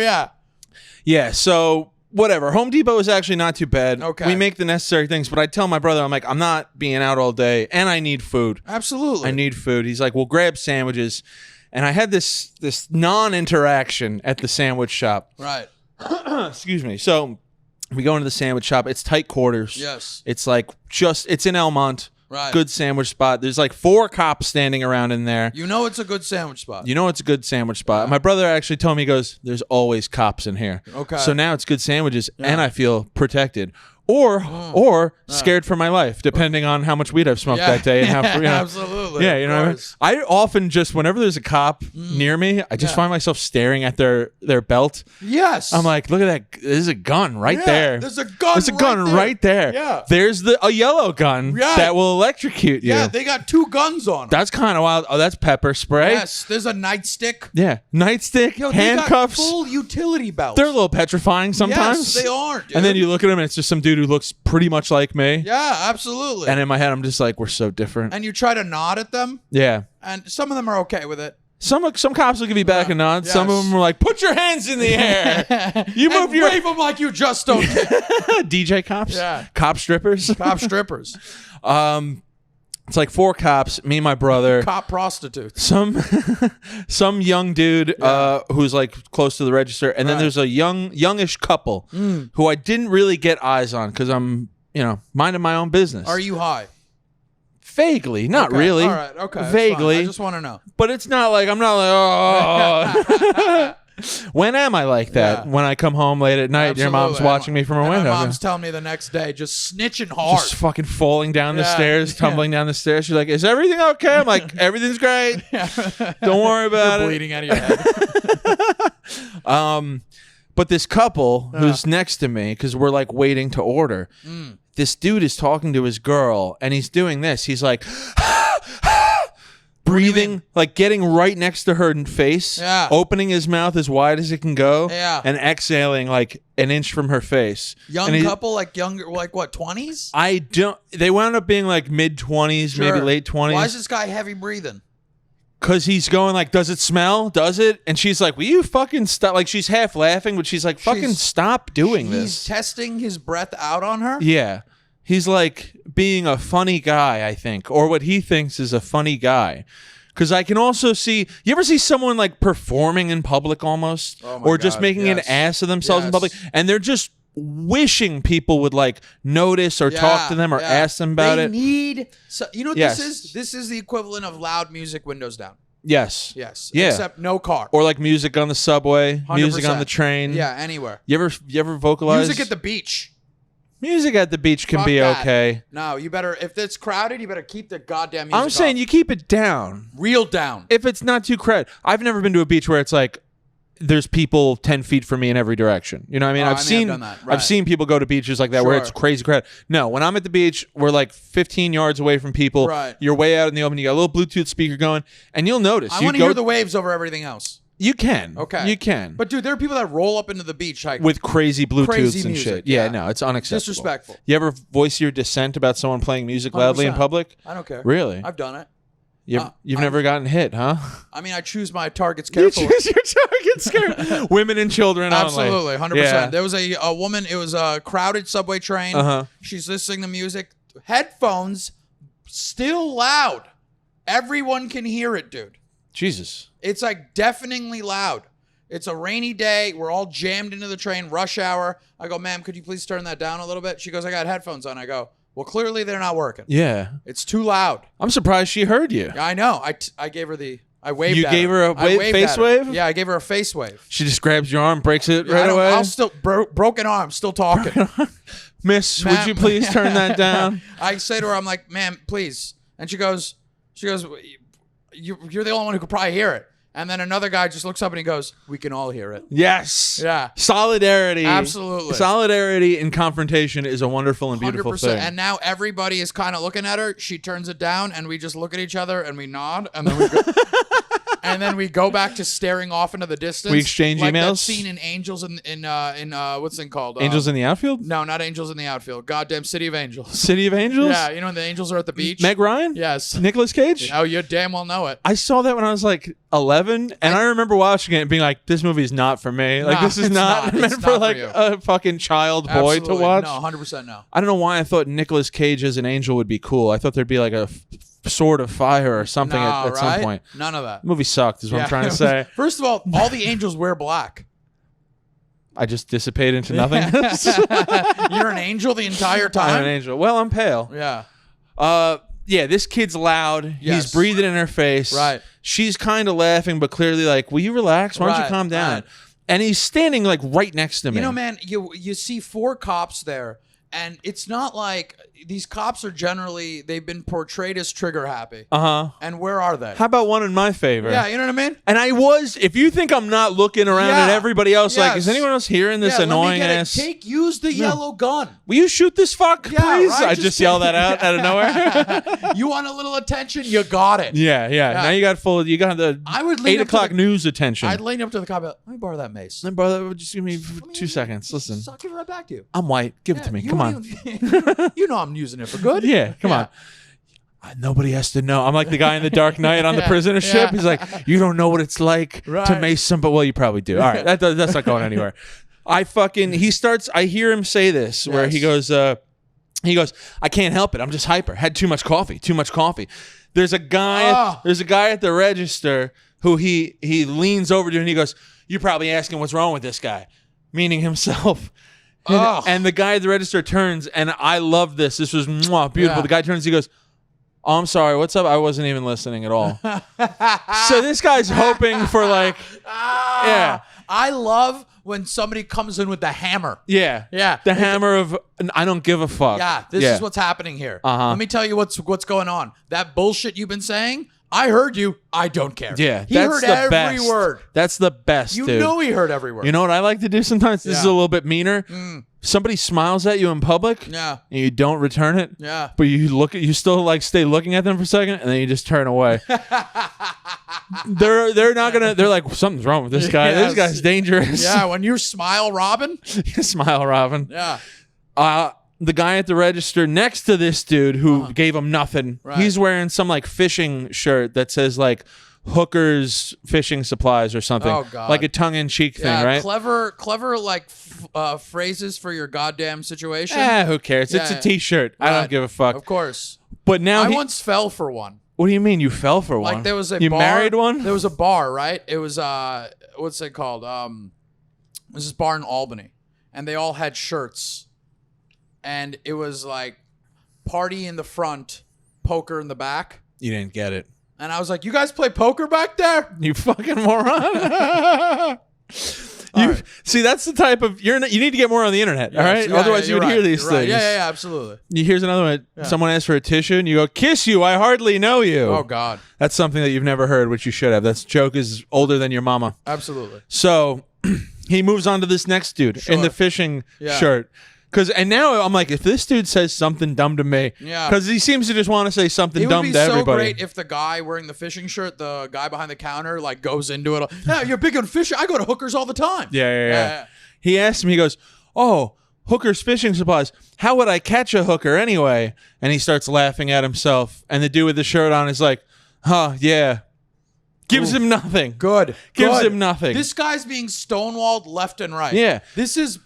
yeah, so whatever. Home Depot is actually not too bad. Okay. We make the necessary things, but I tell my brother, I'm like, I'm not being out all day, and I need food. Absolutely. I need food. He's like, well, grab sandwiches. And I had this non-interaction at the sandwich shop. Right. Excuse me. So we go into the sandwich shop. It's tight quarters. Yes. It's like it's in Elmont. Right. Good sandwich spot. There's like 4 cops standing around in there. You know it's a good sandwich spot. You know it's a good sandwich spot. My brother actually told me, he goes, there's always cops in here. Okay. So now it's good sandwiches, and I feel protected. Or scared for my life, depending on how much weed I've smoked that day and how absolutely. Yeah, you know what I mean? I often just, whenever there's a cop near me, I just find myself staring at their belt. Yes. I'm like, look at that. There's a gun right there. There's a gun. There's a gun right there. Yeah. There's a yellow gun that will electrocute you. Yeah, they got 2 guns on them. That's kind of wild. Oh, that's pepper spray. Yes, there's a nightstick. Yeah, nightstick, handcuffs. They got full utility belts. They're a little petrifying sometimes. Yes, they are. Dude. And then you look at them, and it's just some dude who looks pretty much like me. Yeah, absolutely. And in my head, I'm just like, we're so different. And you try to nod at them. Yeah. And some of them are okay with it. Some cops will give you back a nod. Yes. Some of them are like, put your hands in the air. You move your wave them like you just don't care. DJ cops. Yeah. Cop strippers. Cop strippers. It's like 4 cops, me and my brother. Cop prostitutes. Some young dude who's like close to the register, and then there's a youngish couple who I didn't really get eyes on because I'm, minding my own business. Are you high? Vaguely, not Okay. really. All right, okay. Vaguely. I just want to know. But it's not like, I'm not like, oh. When am I like that? Yeah. When I come home late at night, your mom's watching me from her window. My mom's telling me the next day, just snitching hard. Just fucking falling down the stairs, tumbling down the stairs. She's like, is everything okay? I'm like, everything's great. Don't worry about You're it. bleeding out of your head. But this couple who's next to me, because we're like waiting to order, this dude is talking to his girl, and he's doing this. He's like, breathing, like getting right next to her face, opening his mouth as wide as it can go, and exhaling like an inch from her face. Young couple, like younger, like what, 20s? They wound up being like mid-20s, maybe late 20s. Why is this guy heavy breathing? Because he's going like, does it smell? Does it? And she's like, will you fucking stop? Like, she's half laughing, but she's like, fucking stop doing this. He's testing his breath out on her? Yeah. He's like being a funny guy, I think, or what he thinks is a funny guy. Because I can also see, you ever see someone like performing in public almost? Or just making an ass of themselves in public? And they're just wishing people would like notice or talk to them or ask them about it. You know what this is? This is the equivalent of loud music windows down. Yes. Yes. Yeah. Except no car. Or like music on the subway, 100%. music on the train. Yeah, anywhere. You ever vocalize? Music at the beach. Music at the beach can Fuck be that. okay. No, you better, if it's crowded, you better keep the goddamn music I'm saying off. you keep it down. Real down. If it's not too crowded. I've never been to a beach where it's like there's people 10 feet from me in every direction. You know what I mean? I've done that. Right. I've seen people go to beaches like that where it's crazy crowded. No, when I'm at the beach, we're like 15 yards away from people. Right. You're way out in the open. You got a little Bluetooth speaker going, and you'll notice. I want to hear the waves over everything else. You can. Okay. You can. But dude, there are people that roll up into the beach like with crazy Bluetooths crazy and music, shit. Yeah, no, it's unacceptable. Disrespectful. You ever voice your dissent about someone playing music loudly in 100%. public? I don't care. Really? I've done it. You've never gotten hit, huh? I mean, I choose my targets carefully. You choose your targets. Women and children Absolutely, only. 100%. Yeah. There was a woman, it was a crowded subway train. She's listening to music. Headphones, still loud. Everyone can hear it, dude. Jesus. It's like deafeningly loud. It's a rainy day. We're all jammed into the train, rush hour. I go, ma'am, could you please turn that down a little bit? She goes, I got headphones on. I go, well, clearly they're not working. Yeah. It's too loud. I'm surprised she heard you. I know. I gave her I waved You at gave her a I waved face at her. wave? Yeah, I gave her a face wave. She just grabs your arm, breaks it right away. I'll still, broken arm, still talking. Miss, would you please turn that down? I say to her, I'm like, ma'am, please. And she goes, you're the only one who could probably hear it. And then another guy just looks up and he goes, "We can all hear it." Yes. Yeah. Solidarity. Absolutely. Solidarity in confrontation is a wonderful and beautiful 100%. thing. And now everybody is kind of looking at her. She turns it down, and we just look at each other and we nod, and then we go. And then we go back to staring off into the distance. We exchange like emails. That scene in Angels in what's the thing called? Angels in the Outfield? No, not Angels in the Outfield. Goddamn City of Angels. City of Angels? Yeah, you know when the angels are at the beach. Meg Ryan? Yes. Nicolas Cage? Oh, you damn well know it. I saw that when I was like 11, and I remember watching it and being like, "This movie is not for me. Like, Nah, this is it's not not. meant It's for not like for you. a fucking child boy Absolutely. to watch." No, 100% no. I don't know why I thought Nicolas Cage as an angel would be cool. I thought there'd be like a sword of fire or something at right? some point. None of that. The movie sucked, is what I'm trying to say. First of all the angels wear black. I just dissipate into nothingness. You're an angel the entire time. I'm an angel. Well, I'm pale. Yeah. Yeah, this kid's loud. Yes. He's breathing in her face. Right. She's kind of laughing, but clearly like, "Will you relax? Why don't you Right, calm down?" right. And he's standing like right next to me. You know, man, you see 4 cops there, and it's not like these cops are generally, they've been portrayed as trigger happy. Uh-huh. And where are they? How about one in my favor? Yeah, you know what I mean? And I was, if you think I'm not looking around at everybody else, like, Yes. is anyone else hearing this Yeah, let me annoying get it. ass? Use the yellow gun. Will you shoot this fuck, Yeah, please? right, I just just yell that out of nowhere. You want a little attention? You got it. Yeah. Now you got the I would lean 8 up to o'clock the- news attention. I'd lean up to the cop. Let me borrow that mace. Then, brother, just give me 2 seconds. Listen, I'll give it right back to you. I'm white. Give it to me. You Come don't on. even- you know I'm using it for good. Yeah, come on. Nobody has to know. I'm like the guy in the Dark Knight on the prisoner ship. He's like, "You don't know what it's like to Right. mace somebody." Well, you probably do. All right, that's not going anywhere. I hear him say this where Yes. he goes, "I can't help it. I'm just hyper. Had too much coffee. There's a guy at the register who he leans over to and he goes, "You're probably asking what's wrong with this guy," meaning himself. And the guy at the register turns, and I love this. This was beautiful. Yeah. The guy turns, he goes, "Oh, I'm sorry. What's up? I wasn't even listening at all." So this guy's hoping for like, yeah. I love when somebody comes in with the hammer. Yeah. Yeah. The hammer of, "I don't give a fuck." Yeah, this is what's happening here. Let me tell you what's going on. That bullshit you've been saying, I heard you. I don't care. Yeah. He that's heard the every best. word. That's the best, You dude. know he heard every word. You know what I like to do sometimes? This is a Yeah. little bit meaner. Somebody smiles at you in public. Yeah. And you don't return it. Yeah. But you still like stay looking at them for a second, and then you just turn away. They're not gonna. They're like, "Something's wrong with this guy. Yes. This guy's dangerous." Yeah, when you smile, Robin. Smile, Robin. Yeah. The guy at the register next to this dude who gave him nothing. Right. He's wearing some like fishing shirt that says like Hooker's Fishing Supplies or something. Oh, God. Like a tongue-in-cheek Yeah, thing, right? clever like phrases for your goddamn situation. Who cares? It's Yeah. a t-shirt. I don't Right. give a fuck. Of course. But now I once fell for one. What do you mean you fell for one? Like there was a you bar. married one? There was a bar, right? It was what's it called? This is bar in Albany, and they all had shirts, and it was like party in the front, poker in the back. You didn't get it. And I was like, "You guys play poker back there?" You fucking moron. Right. See, that's the type of you need to get more on the internet, all right? Yeah, Otherwise, yeah, you would you're hear right, these you're right. things. Yeah, absolutely. Here's another one. Yeah. Someone asks for a tissue, and you go, "Kiss you? I hardly know you." Oh God, That's something that you've never heard, which you should have. That joke is older than your mama. absolutely. So he moves on to this next dude in the fishing shirt. And now I'm like, if this dude says something dumb to me, Yeah. because he seems to just want to say something It would dumb be to so everybody. great if the guy wearing the fishing shirt, the guy behind the counter, like goes into it. Yeah, you're big on fishing. I go to Hookers all the time. Yeah. He asked him, he goes, "Oh, Hooker's Fishing Supplies. How would I catch a hooker anyway?" And he starts laughing at himself. And the dude with the shirt on is like, "Huh, yeah." Gives him nothing. Good. Gives Good. him nothing. This guy's being stonewalled left and right. Yeah. This is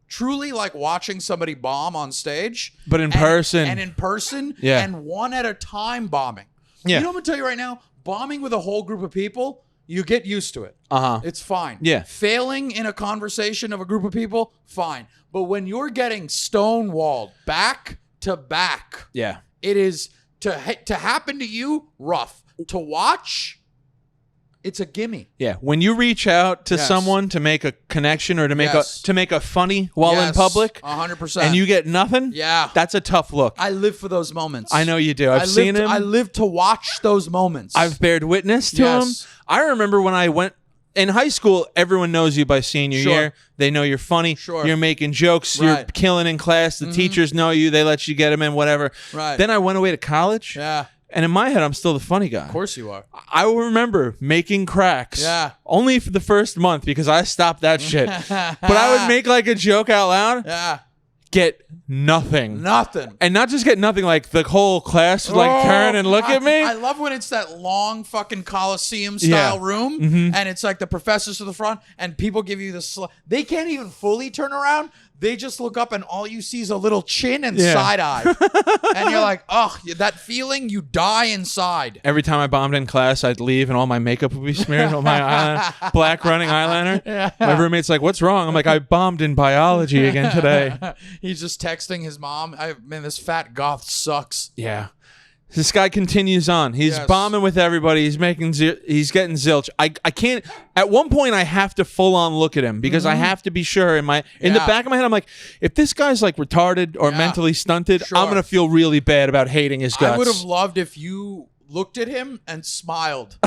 truly like watching somebody bomb on stage. But in person. And in person. Yeah. And one at a time bombing. Yeah. You know what I'm going to tell you right now? Bombing with a whole group of people, you get used to it. Uh-huh. It's fine. Yeah. Failing in a conversation of a group of people, fine. But when you're getting stonewalled back to back, Yeah. it is to happen to you, rough. To watch, It's a gimme. Yeah, when you reach out to someone to make a connection or to make a funny while in public, 100%, and you get nothing, that's a tough look. I live for those moments. I know you do. I've seen him. I live to watch those moments. I've bared witness to him. I remember when I went in high school, everyone knows you by senior year. They know you're funny. You're making jokes. You're killing in class. The teachers know you. They let you get them in, whatever. Then I went away to college. And in my head, I'm still the funny guy. Of course you are. I will remember making cracks. Only for the first month because I stopped that shit. But I would make like a joke out loud. Get nothing. Nothing. And not just get nothing, like the whole class would like turn and look at me. I love when it's that long fucking Coliseum style room and it's like the professors to the front and people give you the they can't even fully turn around. They just look up and all you see is a little chin and side eye. And you're like, oh, that feeling, you die inside. Every time I bombed in class, I'd leave and all my makeup would be smeared on my eyeliner, black running eyeliner. My roommate's like, what's wrong? I'm like, I bombed in biology again today. He's just texting his mom. Man, this fat goth sucks. Yeah. This guy continues on. He's bombing with everybody. He's getting zilch. I can't. At one point, I have to full on look at him because I have to be sure in the back of my head. I'm like, if this guy's like retarded or mentally stunted, I'm gonna feel really bad about hating his guts. I would have loved if you looked at him and smiled,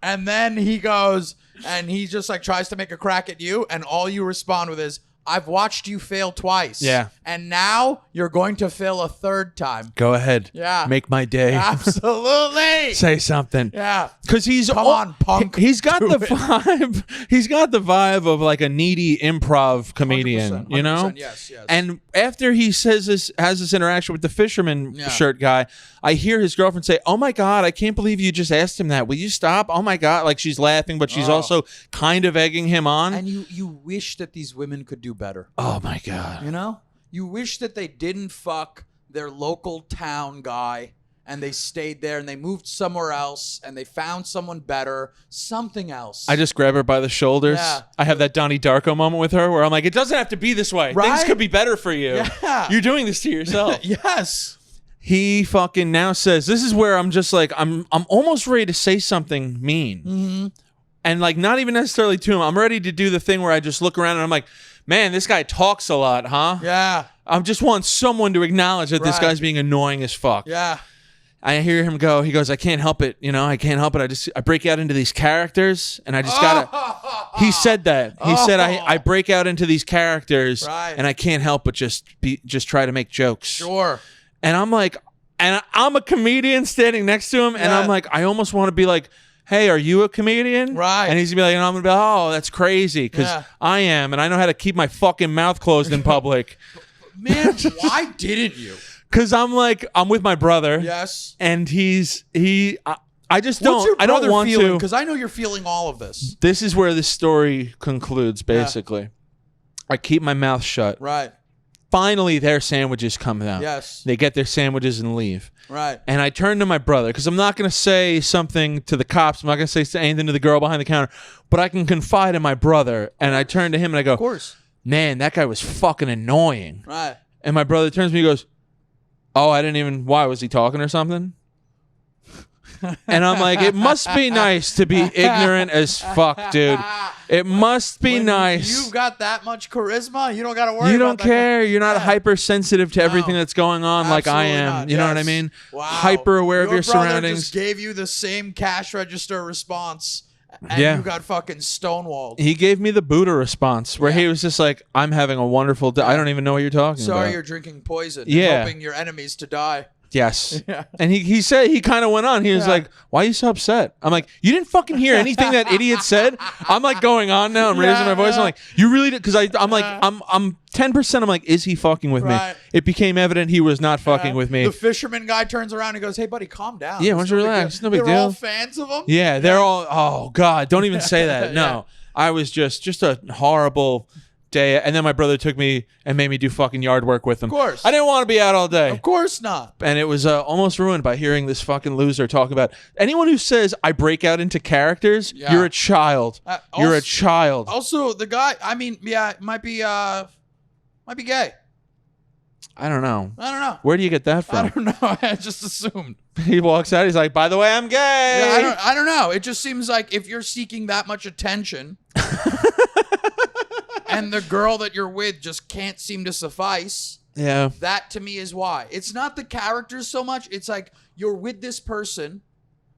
and then he goes and he just like tries to make a crack at you, and all you respond with is, I've watched you fail twice. Yeah. And now you're going to fail a third time. Go ahead. Yeah. Make my day. Absolutely. Say something. Yeah. Because Come on, punk. He's got the vibe. He's got the vibe of like a needy improv comedian, 100%, you know? Yes. And after he has this interaction with the fisherman shirt guy, I hear his girlfriend say, oh my God, I can't believe you just asked him that. Will you stop? Oh my God. Like she's laughing, but she's also kind of egging him on. And you wish that these women could do better. Oh my God. You know? You wish that they didn't fuck their local town guy and they stayed there and they moved somewhere else and they found someone better, something else. I just grab her by the shoulders. Yeah. I have that Donnie Darko moment with her where I'm like, it doesn't have to be this way. Right? Things could be better for you. Yeah. You're doing this to yourself. Yes. He fucking now says, this is where I'm just like, I'm almost ready to say something mean. And like, not even necessarily to him. I'm ready to do the thing where I just look around and I'm like, man, this guy talks a lot, huh? Yeah. I just want someone to acknowledge that this guy's being annoying as fuck. Yeah. I hear him go, he goes, I can't help it. You know, I can't help it. I break out into these characters and I just gotta, he said that. He said, I break out into these characters and I can't help but just try to make jokes. Sure. And I'm like, and I'm a comedian standing next to him and I'm like, I almost want to be like, hey, are you a comedian? Right. And he's gonna be like, and I'm gonna be like, oh, that's crazy, because I am, and I know how to keep my fucking mouth closed in public. Man, why didn't you? Because I'm with my brother. Yes. And I just What's don't. your I don't brother want feeling? to. Because I know you're feeling all of this. This is where the story concludes. Basically, I keep my mouth shut. Right. Finally, their sandwiches come out. Yes. They get their sandwiches and leave. Right. And I turn to my brother because I'm not going to say something to the cops. I'm not going to say anything to the girl behind the counter, but I can confide in my brother. And I turn to him and I go, of course, man, that guy was fucking annoying. Right. And my brother turns to me and goes, oh, why was he talking or something? And I'm like, it must be nice to be ignorant as fuck, dude. It must be nice. You've got that much charisma. You don't got to worry. You don't care. You're not hypersensitive to everything that's going on like I am. Not. You know what I mean? Wow. Hyper aware of your surroundings. Just gave you the same cash register response, and you got fucking stonewalled. He gave me the Buddha response, where he was just like, "I'm having a wonderful day. I don't even know what you're talking about. Sorry, you're drinking poison. Yeah, hoping your enemies to die." Yes. Yeah. And he said, he kind of went on. He was like, why are you so upset? I'm like, you didn't fucking hear anything that idiot said? I'm like going on now. I'm raising my voice. I'm like, you really did? Because I'm like, I'm 10%. I'm like, is he fucking with me? It became evident he was not fucking with me. The fisherman guy turns around and goes, hey, buddy, calm down. Yeah, why don't you relax? It's no big deal. They're all fans of him? Yeah, they're all, oh, God, don't even say that. No. I was just a horrible day. And then my brother took me and made me do fucking yard work with him. Of course. I didn't want to be out all day. Of course not. And it was almost ruined by hearing this fucking loser talk about anyone who says I break out into characters. You're a child. You're a child. Also, the guy, I mean, might be gay. I don't know. I don't know. Where do you get that I from? don't know. I just assumed. He walks out. He's like, by the way, I'm gay. Yeah, I don't know. It just seems like if you're seeking that much attention and the girl that you're with just can't seem to suffice, Yeah. that to me is why. It's not the characters so much. It's like you're with this person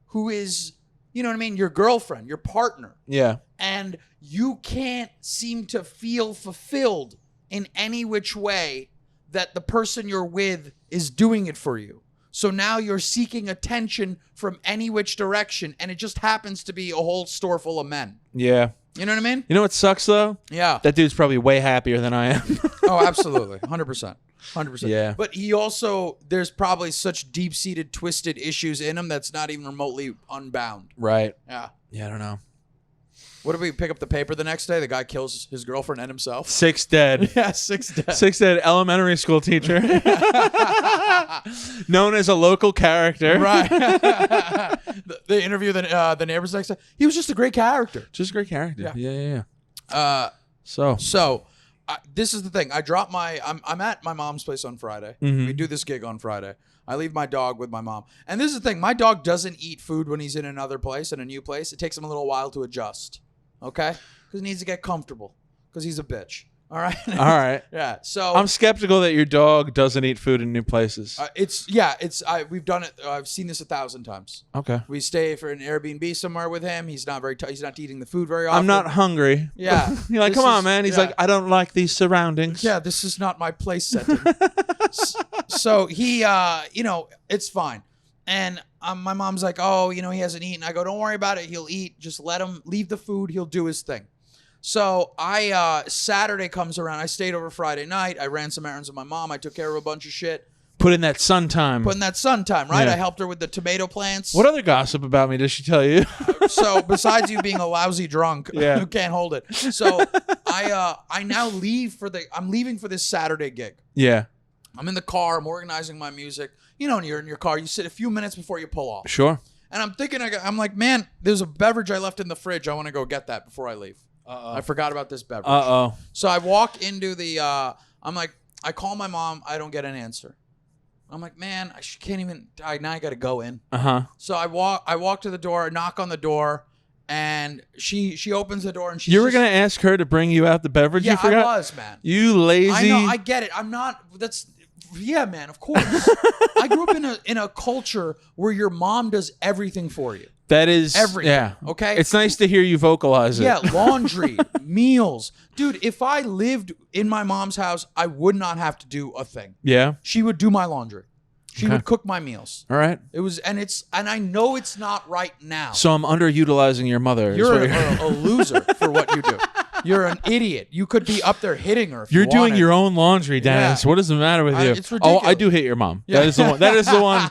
who is, you know what I mean, your girlfriend, your partner. Yeah. And you can't seem to feel fulfilled in any which way that the person you're with is doing it for you. So now you're seeking attention from any which direction, and it just happens to be a whole store full of men. Yeah. You know what I mean? You know what sucks, though? Yeah. That dude's probably way happier than I am. Oh, absolutely. 100%. 100%. Yeah. But he also, there's probably such deep-seated, twisted issues in him that's not even remotely unbound. Right. Yeah. Yeah, I don't know. What if we pick up the paper the next day? The guy kills his girlfriend and himself. 6 dead. Yeah, 6 dead. 6 dead elementary school teacher. Known as a local character. Right. They interview the neighbors next day. He was just a great character. Just a great character. Yeah. Yeah. So this is the thing. I drop I'm at my mom's place on Friday. Mhm. We do this gig on Friday. I leave my dog with my mom. And this is the thing. My dog doesn't eat food when he's in another place, in a new place. It takes him a little while to adjust. Okay? Because he needs to get comfortable. Because he's a bitch. All right? All right. Yeah. So I'm skeptical that your dog doesn't eat food in new places. we've done it. I've seen this 1,000 times. Okay. We stay for an Airbnb somewhere with him. He's not he's not eating the food very often. I'm not hungry. Yeah. You're like, This come on, is- man. He's yeah. like, I don't like these surroundings. Yeah, this is not my place setting. So he, it's fine. And my mom's like, oh, he hasn't eaten. I go, don't worry about it. He'll eat. Just let him leave the food. He'll do his thing. So Saturday comes around. I stayed over Friday night. I ran some errands with my mom. I took care of a bunch of shit. Put in that sun time. Putting that sun time, right? Yeah. I helped her with the tomato plants. What other gossip about me does she tell you? So besides you being a lousy drunk Yeah. who can't hold it. So I now I'm leaving for this Saturday gig. Yeah. I'm in the car. I'm organizing my music. When you're in your car, you sit a few minutes before you pull off. Sure. And I'm thinking, I'm like, man, there's a beverage I left in the fridge. I want to go get that before I leave. I forgot about this beverage. Uh-oh. So I walk into the, I'm like, I call my mom. I don't get an answer. I'm like, man, I can't even, now I got to go in. Uh-huh. So I walk to the door, I knock on the door, and she opens the door and she's You were going to ask her to bring you out the beverage Yeah, you forgot? I was, man. You lazy. I know, I get it. I'm not, yeah, man, of course. I grew up in a culture where your mom does everything for you. That is Everything. Yeah. Okay? It's nice to hear you vocalize it. Yeah, laundry, meals. Dude, if I lived in my mom's house, I would not have to do a thing. Yeah. She would do my laundry. She Okay. would cook my meals. All right. And I know it's not right now. So I'm underutilizing your mother. is You're what a loser for what you do. You're an idiot. You could be up there hitting her. If You're you doing wanted. your own laundry, Dennis. Yeah. What is the matter with you? It's ridiculous. Oh, I do hate your mom. Yeah. That is the one. That is the one.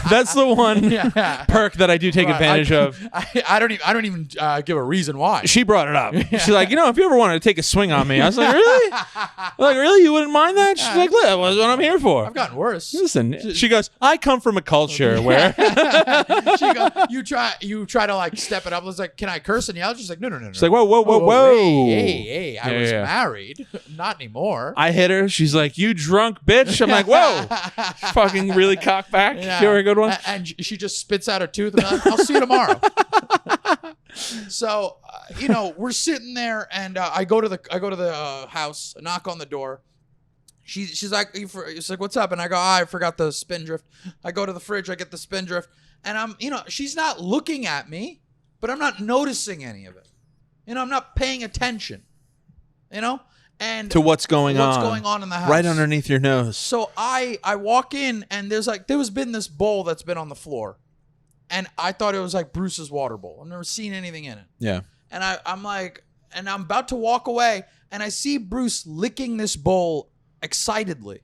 That's the one Yeah. perk that I do take Right. advantage of. I don't even give a reason why. She brought it up. She's like, if you ever wanted to take a swing on me, I was like, really? Like, really? You wouldn't mind that? She's like, look, that's what I'm here for. I've gotten worse. Listen, she goes, I come from a culture where She goes, you try to like step it up. It's like, can I curse and yell? She's like, no. she's like, whoa. Hey, I was married. Not anymore. I hit her. She's like, you drunk bitch. I'm like, whoa. Fucking really cock back. Yeah. You're a good one. And she just spits out a tooth and I'll see you tomorrow. So, we're sitting there and I go to the house, I knock on the door. She's like, what's up? And I go, I forgot the Spindrift. I go to the fridge, I get the Spindrift. And I'm, she's not looking at me, but I'm not noticing any of it. I'm not paying attention, and To what's going on. What's going on in the house. Right underneath your nose. So I walk in and there's been this bowl that's been on the floor. And I thought it was like Bruce's water bowl. I've never seen anything in it. Yeah. And I'm like, and I'm about to walk away and I see Bruce licking this bowl excitedly.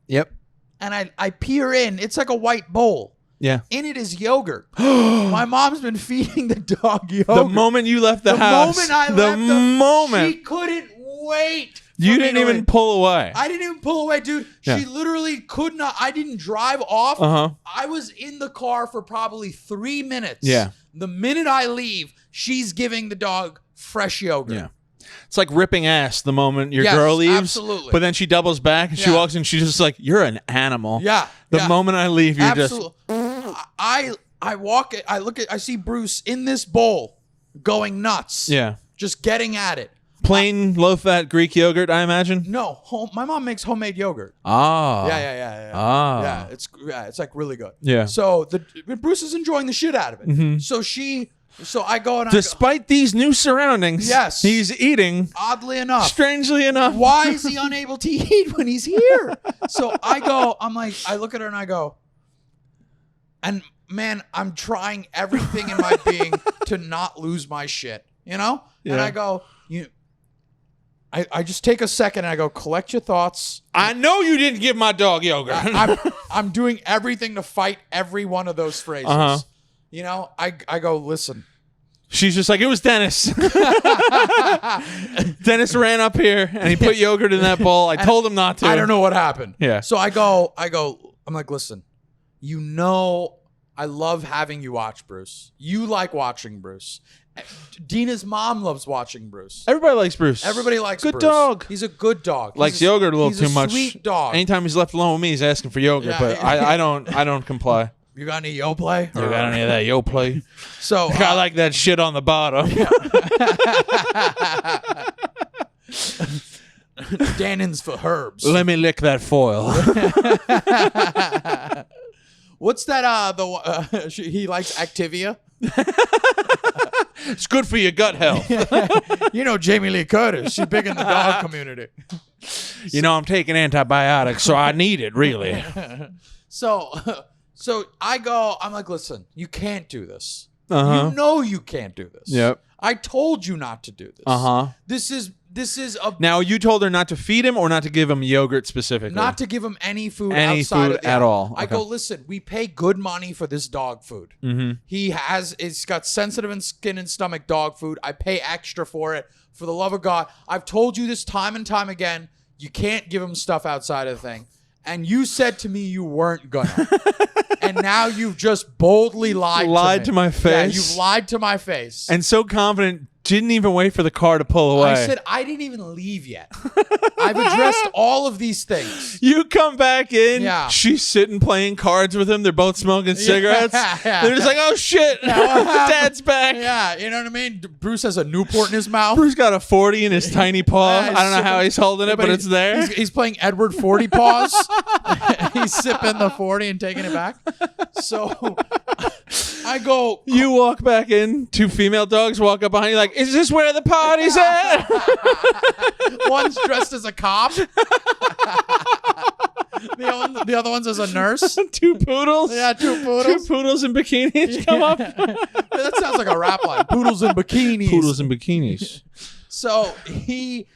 Yep. And I peer in. It's like a white bowl. Yeah. In it is yogurt. My mom's been feeding the dog yogurt. The moment you left the house. Moment I the left moment. she couldn't wait. You didn't even pull away. I didn't even pull away, dude. Yeah. She literally could not. I didn't drive off. Uh-huh. I was in the car for probably 3 minutes. Yeah. The minute I leave, she's giving the dog fresh yogurt. Yeah. It's like ripping ass the moment your Yes, girl leaves. absolutely. But then she doubles back and she Yeah. walks in. She's just like, you're an animal. Yeah. The moment I leave, you're absolutely. I see Bruce in this bowl going nuts. Yeah. Just getting at it. Plain low-fat Greek yogurt, I imagine. No, my mom makes homemade yogurt. Ah. Yeah. Ah. Yeah, it's like really good. Yeah. So Bruce is enjoying the shit out of it. Mm-hmm. So I go and Despite these new surroundings, Yes. he's eating. oddly enough, Strangely enough. why is he unable to eat when he's here? So I look at her and I go, and man, I'm trying everything in my being to not lose my shit, you know? Yeah. And I go, I just take a second and I go, collect your thoughts. I know you didn't give my dog yogurt. I'm doing everything to fight every one of those phrases. Uh-huh. You know, I go, listen. She's just like, it was Dennis. Dennis ran up here and he put yogurt in that bowl. I told him not to. I don't know what happened. Yeah. So I'm like, listen, you know, I love having you watch Bruce. You like watching Bruce. Dina's mom loves watching Bruce. Everybody likes Bruce. Everybody likes good Bruce. dog. He's a good dog. Likes yogurt a little too much. Sweet dog. Anytime he's left alone with me, he's asking for yogurt, Yeah. but I don't comply. You got any yo play? You got any of that yo play? So I like that shit on the bottom. Dannon's for herbs. Let me lick that foil. What's that? He likes Activia. It's good for your gut health. You know Jamie Lee Curtis. She's big in the dog community. You know, I'm taking antibiotics, so I need it, really. So I'm like, listen, you can't do this. Uh-huh. You know you can't do this. Yep. I told you not to do this. Uh-huh. This is a Now, you told her not to feed him or not to give him yogurt specifically? not to give him any food Any outside food of the at all. I Okay. go, listen, we pay good money for this dog food. Mm-hmm. It's got sensitive and skin and stomach dog food. I pay extra for it. For the love of God, I've told you this time and time again. You can't give him stuff outside of the thing. And you said to me you weren't gonna. And now you've just boldly lied to my face. Yeah, you've lied to my face. And so confident, didn't even wait for the car to pull away. I said, I didn't even leave yet. I've addressed all of these things. You come back in. Yeah. She's sitting playing cards with him. They're both smoking cigarettes. Yeah. They're just like, oh, shit. Dad's back. Yeah, you know what I mean? Bruce has a Newport in his mouth. Bruce got a 40 in his tiny paw. Yeah, I don't know how he's holding it, but it's there. He's playing Edward 40 Paws. He's sipping the 40 and taking it back. So I go. You walk back in. Two female dogs walk up behind you like, is this where the party's at? One's dressed as a cop. The other one's as a nurse. Two poodles. Yeah, two poodles. Two poodles in bikinis come up. That sounds like a rap line. Poodles in bikinis. Poodles in bikinis. So she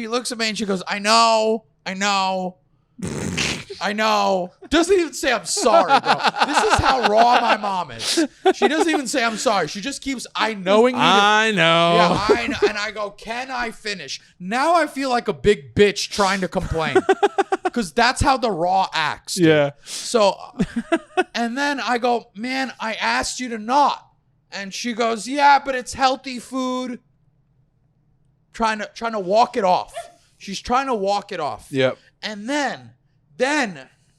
looks at me and she goes, I know. Doesn't even say I'm sorry, bro. This is how raw my mom is. She doesn't even say I'm sorry. She just keeps I knowing me. I know. Yeah, I know. And I go, can I finish? Now I feel like a big bitch trying to complain. Because that's how the raw acts. Dude. Yeah. So, and then I go, man, I asked you to not. And she goes, yeah, but it's healthy food. Trying to walk it off. She's trying to walk it off. Yep. And then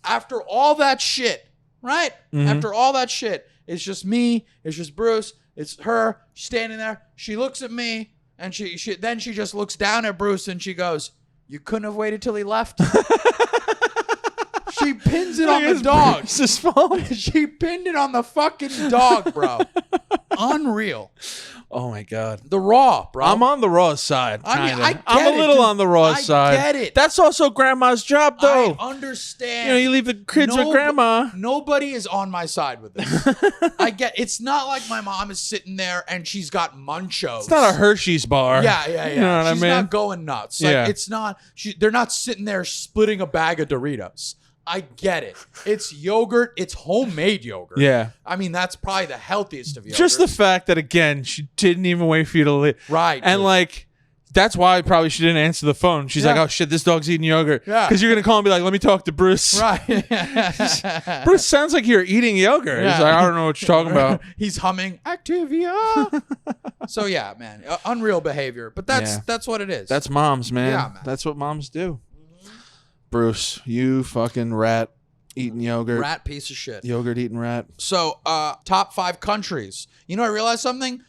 after all that shit, right? Mm-hmm. After all that shit, it's just me, it's just Bruce, it's her standing there. She looks at me and she just looks down at Bruce and she goes, you couldn't have waited till he left? She pins it on the dog. Bruce's fault. She pinned it on the fucking dog, bro. Unreal. Oh my God. The raw, bro. I'm on the raw side. I mean, kinda. I get I'm a little dude. on the raw I side. get it. That's also grandma's job, though. I understand. You know, you leave the kids with grandma. Nobody is on my side with this. It's not like my mom is sitting there and she's got munchos. It's not a Hershey's bar. Yeah. You know what She's I mean? not going nuts. Like, Yeah. it's not. They're not sitting there splitting a bag of Doritos. I get it. It's yogurt. It's homemade yogurt. Yeah. I mean, that's probably the healthiest of yogurt. Just the fact that, again, she didn't even wait for you to leave. Right. And, dude. like, That's why probably she didn't answer the phone. She's like, oh shit, this dog's eating yogurt. Yeah. Because you're going to call and be like, let me talk to Bruce. Right. Bruce sounds like you're eating yogurt. He's like, I don't know what you're talking about. He's humming Activia. So yeah, man, unreal behavior. But that's what it is. That's moms, man. Yeah, man. That's what moms do. Bruce, you fucking rat eating yogurt. Rat piece of shit. Yogurt eating rat. So top 5 countries. You know, I realized something.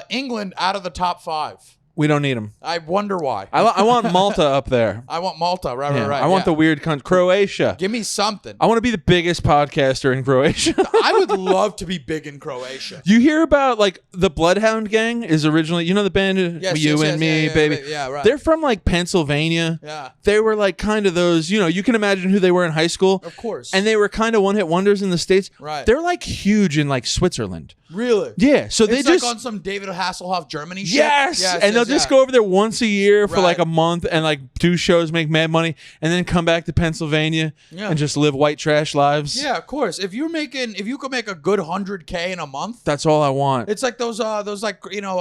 England out of the top 5. We don't need them. I wonder why. I want Malta up there. I want Malta. Right. I want the weird country. Croatia. Give me something. I want to be the biggest podcaster in Croatia. I would love to be big in Croatia. You hear about like the Bloodhound Gang is originally, you know, the band You and Me, Baby. Yeah, right. They're from like Pennsylvania. Yeah. They were like kind of those, you know, you can imagine who they were in high school. Of course. And they were kind of one-hit wonders in the States. Right. They're like huge in like Switzerland. Really? Yeah. So it's they just like on some David Hasselhoff Germany shit. Yes. And they'll just go over there once a year for like a month and like do shows, make mad money, and then come back to Pennsylvania and just live white trash lives. Yeah, of course. If you could make a good $100K in a month, that's all I want. It's like those like, you know,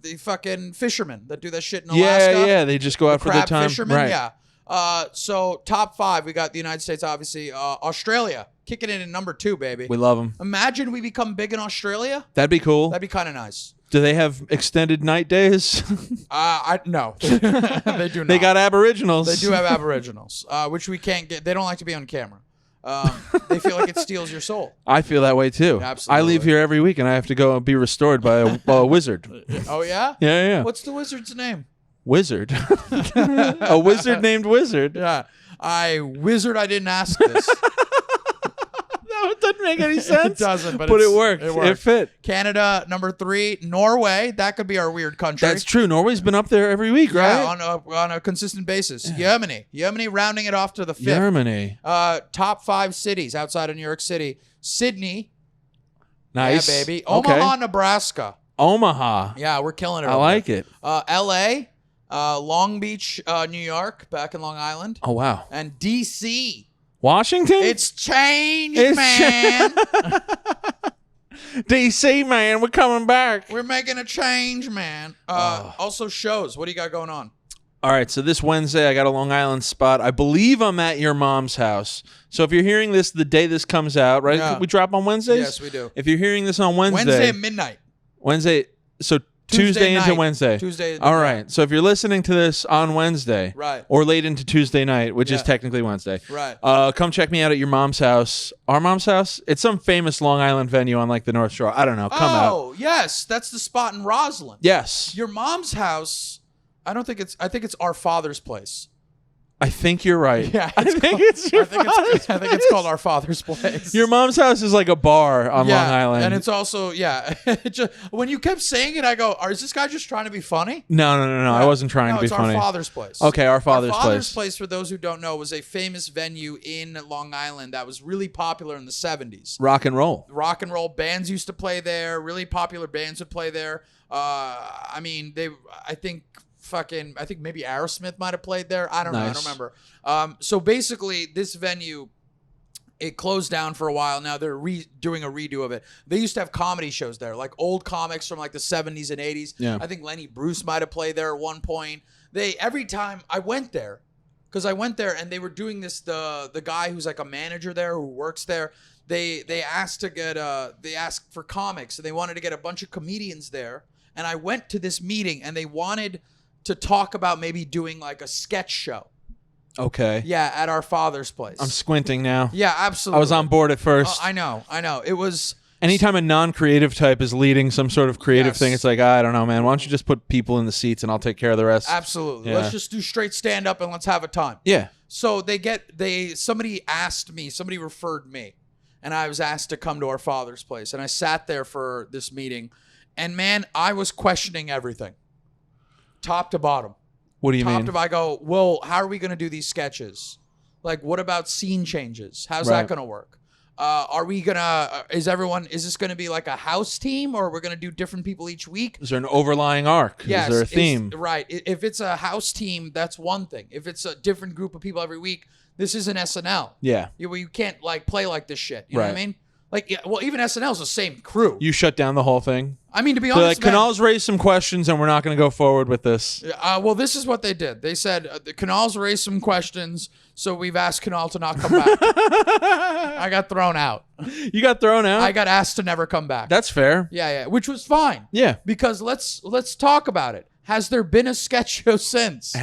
the fucking fishermen that do that shit in Alaska. Yeah. They just go out for the time. Fishermen, right. Yeah. So top 5, we got the United States, obviously. Australia, kicking in at number 2, baby. We love them. Imagine we become big in Australia. That'd be cool. That'd be kind of nice. Do they have extended night days? No. They do not. They got Aboriginals. They do have Aboriginals, which we can't get. They don't like to be on camera. They feel like it steals your soul. I feel that way too. Absolutely. I leave here every week and I have to go and be restored by a wizard. Oh, yeah? Yeah. What's the wizard's name? Wizard. A wizard named Wizard. Yeah. I didn't ask this. No, it doesn't make any sense. It doesn't, but it worked. It fit. Canada, number 3. Norway, that could be our weird country. That's true. Norway's been up there every week, right? Yeah, on a consistent basis. Germany rounding it off to the 5th. Germany. Top 5 cities outside of New York City. Sydney. Nice. Yeah, baby. Omaha, Nebraska. Omaha. Yeah, we're killing it. I like it. L.A., Long Beach, New York, back in Long Island. Oh, wow. And D.C. Washington? It's changed, man. DC, man, we're coming back. We're making a change, man. Also shows. What do you got going on? All right, so this Wednesday I got a Long Island spot. I believe I'm at your mom's house. So if you're hearing this the day this comes out, right? Yeah. We drop on Wednesdays? Yes, we do. If you're hearing this on Wednesday at midnight. So Tuesday into night. Wednesday. Tuesday. All right. So if you're listening to this on Wednesday, right, or late into Tuesday night, which is technically Wednesday, right, come check me out at your mom's house. Our mom's house? It's some famous Long Island venue on like the North Shore. I don't know. Come out. Oh, yes, that's the spot in Roslyn. Yes. Your mom's house. I think it's our father's place. I think you're right. Yeah, I think it's called Our Father's Place. Your mom's house is like a bar on Long Island. And it's also, when you kept saying it, I go, is this guy just trying to be funny? No. I wasn't trying to be funny. It's Our Father's Place. Okay, Our Father's Place. Our Father's Place, for those who don't know, was a famous venue in Long Island that was really popular in the 70s. Rock and roll. Rock and roll bands used to play there. Really popular bands would play there. I think maybe Aerosmith might have played there. I don't know. I don't remember. So basically, this venue, it closed down for a while. Now they're doing a redo of it. They used to have comedy shows there, like old comics from like the 70s and 80s. Yeah. I think Lenny Bruce might have played there at one point. Every time I went there, and they were doing this, the guy who's like a manager there who works there, they asked for comics, and they wanted to get a bunch of comedians there. And I went to this meeting, and they wanted to talk about maybe doing like a sketch show. Okay. Yeah, at Our Father's Place. I'm squinting now. Yeah, absolutely. I was on board at first. I know. It was... Anytime a non-creative type is leading some sort of creative thing, it's like, I don't know, man. Why don't you just put people in the seats and I'll take care of the rest? Absolutely. Yeah. Let's just do straight stand-up and let's have a time. Yeah. So somebody referred me, and I was asked to come to Our Father's Place. And I sat there for this meeting, and man, I was questioning everything. Top to bottom. What do you mean? Top to I go, well, how are we going to do these sketches? Like, what about scene changes? How's that going to work? Are we going to, is this going to be like a house team, or we're going to do different people each week? Is there an overlying arc? Yes, is there a theme? Right. If it's a house team, that's one thing. If it's a different group of people every week, this isn't SNL. Yeah. You can't like play like this shit. You know what I mean? Like, yeah, well, even SNL's the same crew. You shut down the whole thing. I mean, to be They're honest, like, Kunal's raised some questions, and we're not going to go forward with this. well, this is what they did. They said Kunal's raised some questions, so we've asked Kunal to not come back. I got thrown out. You got thrown out? I got asked to never come back. That's fair. Yeah, which was fine. Yeah. Because let's talk about it. Has there been a sketch show since?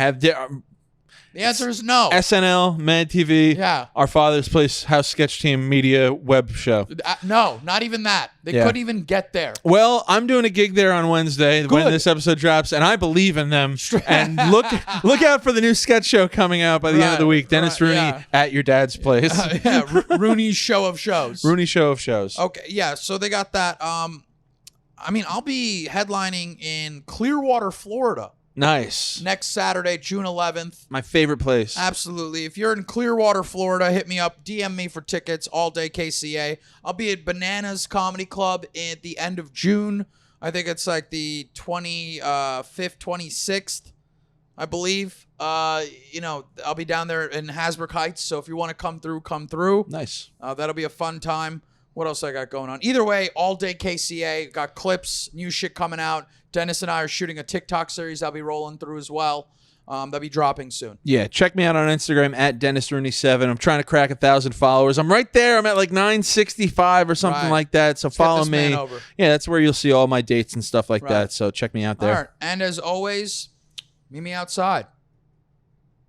The answer is no. SNL, Mad TV, Yeah. Our Father's Place, House Sketch Team, Media, Web Show. No, not even that. They couldn't even get there. Well, I'm doing a gig there on Wednesday when this episode drops, and I believe in them. And look out for the new sketch show coming out by the end of the week. Dennis Rooney at your dad's place. Rooney's Show of Shows. Rooney Show of Shows. Okay, yeah. So they got that. I mean, I'll be headlining in Clearwater, Florida. Nice. Next Saturday, June 11th. My favorite place. Absolutely. If you're in Clearwater, Florida, hit me up. DM me for tickets. All day KCA. I'll be at Bananas Comedy Club at the end of June. I think it's like the 25th, 26th, I believe. I'll be down there in Hasbrook Heights. So if you want to come through, come through. Nice. That'll be a fun time. What else I got going on? Either way, all day KCA. Got clips, new shit coming out. Dennis and I are shooting a TikTok series I'll be rolling through as well. That'll be dropping soon. Yeah, check me out on Instagram at dennisrooney7. I'm trying to crack 1,000 followers. I'm right there. I'm at like 965 or something like that. So follow me. Yeah, that's where you'll see all my dates and stuff like that. So check me out there. All right. And as always, meet me outside.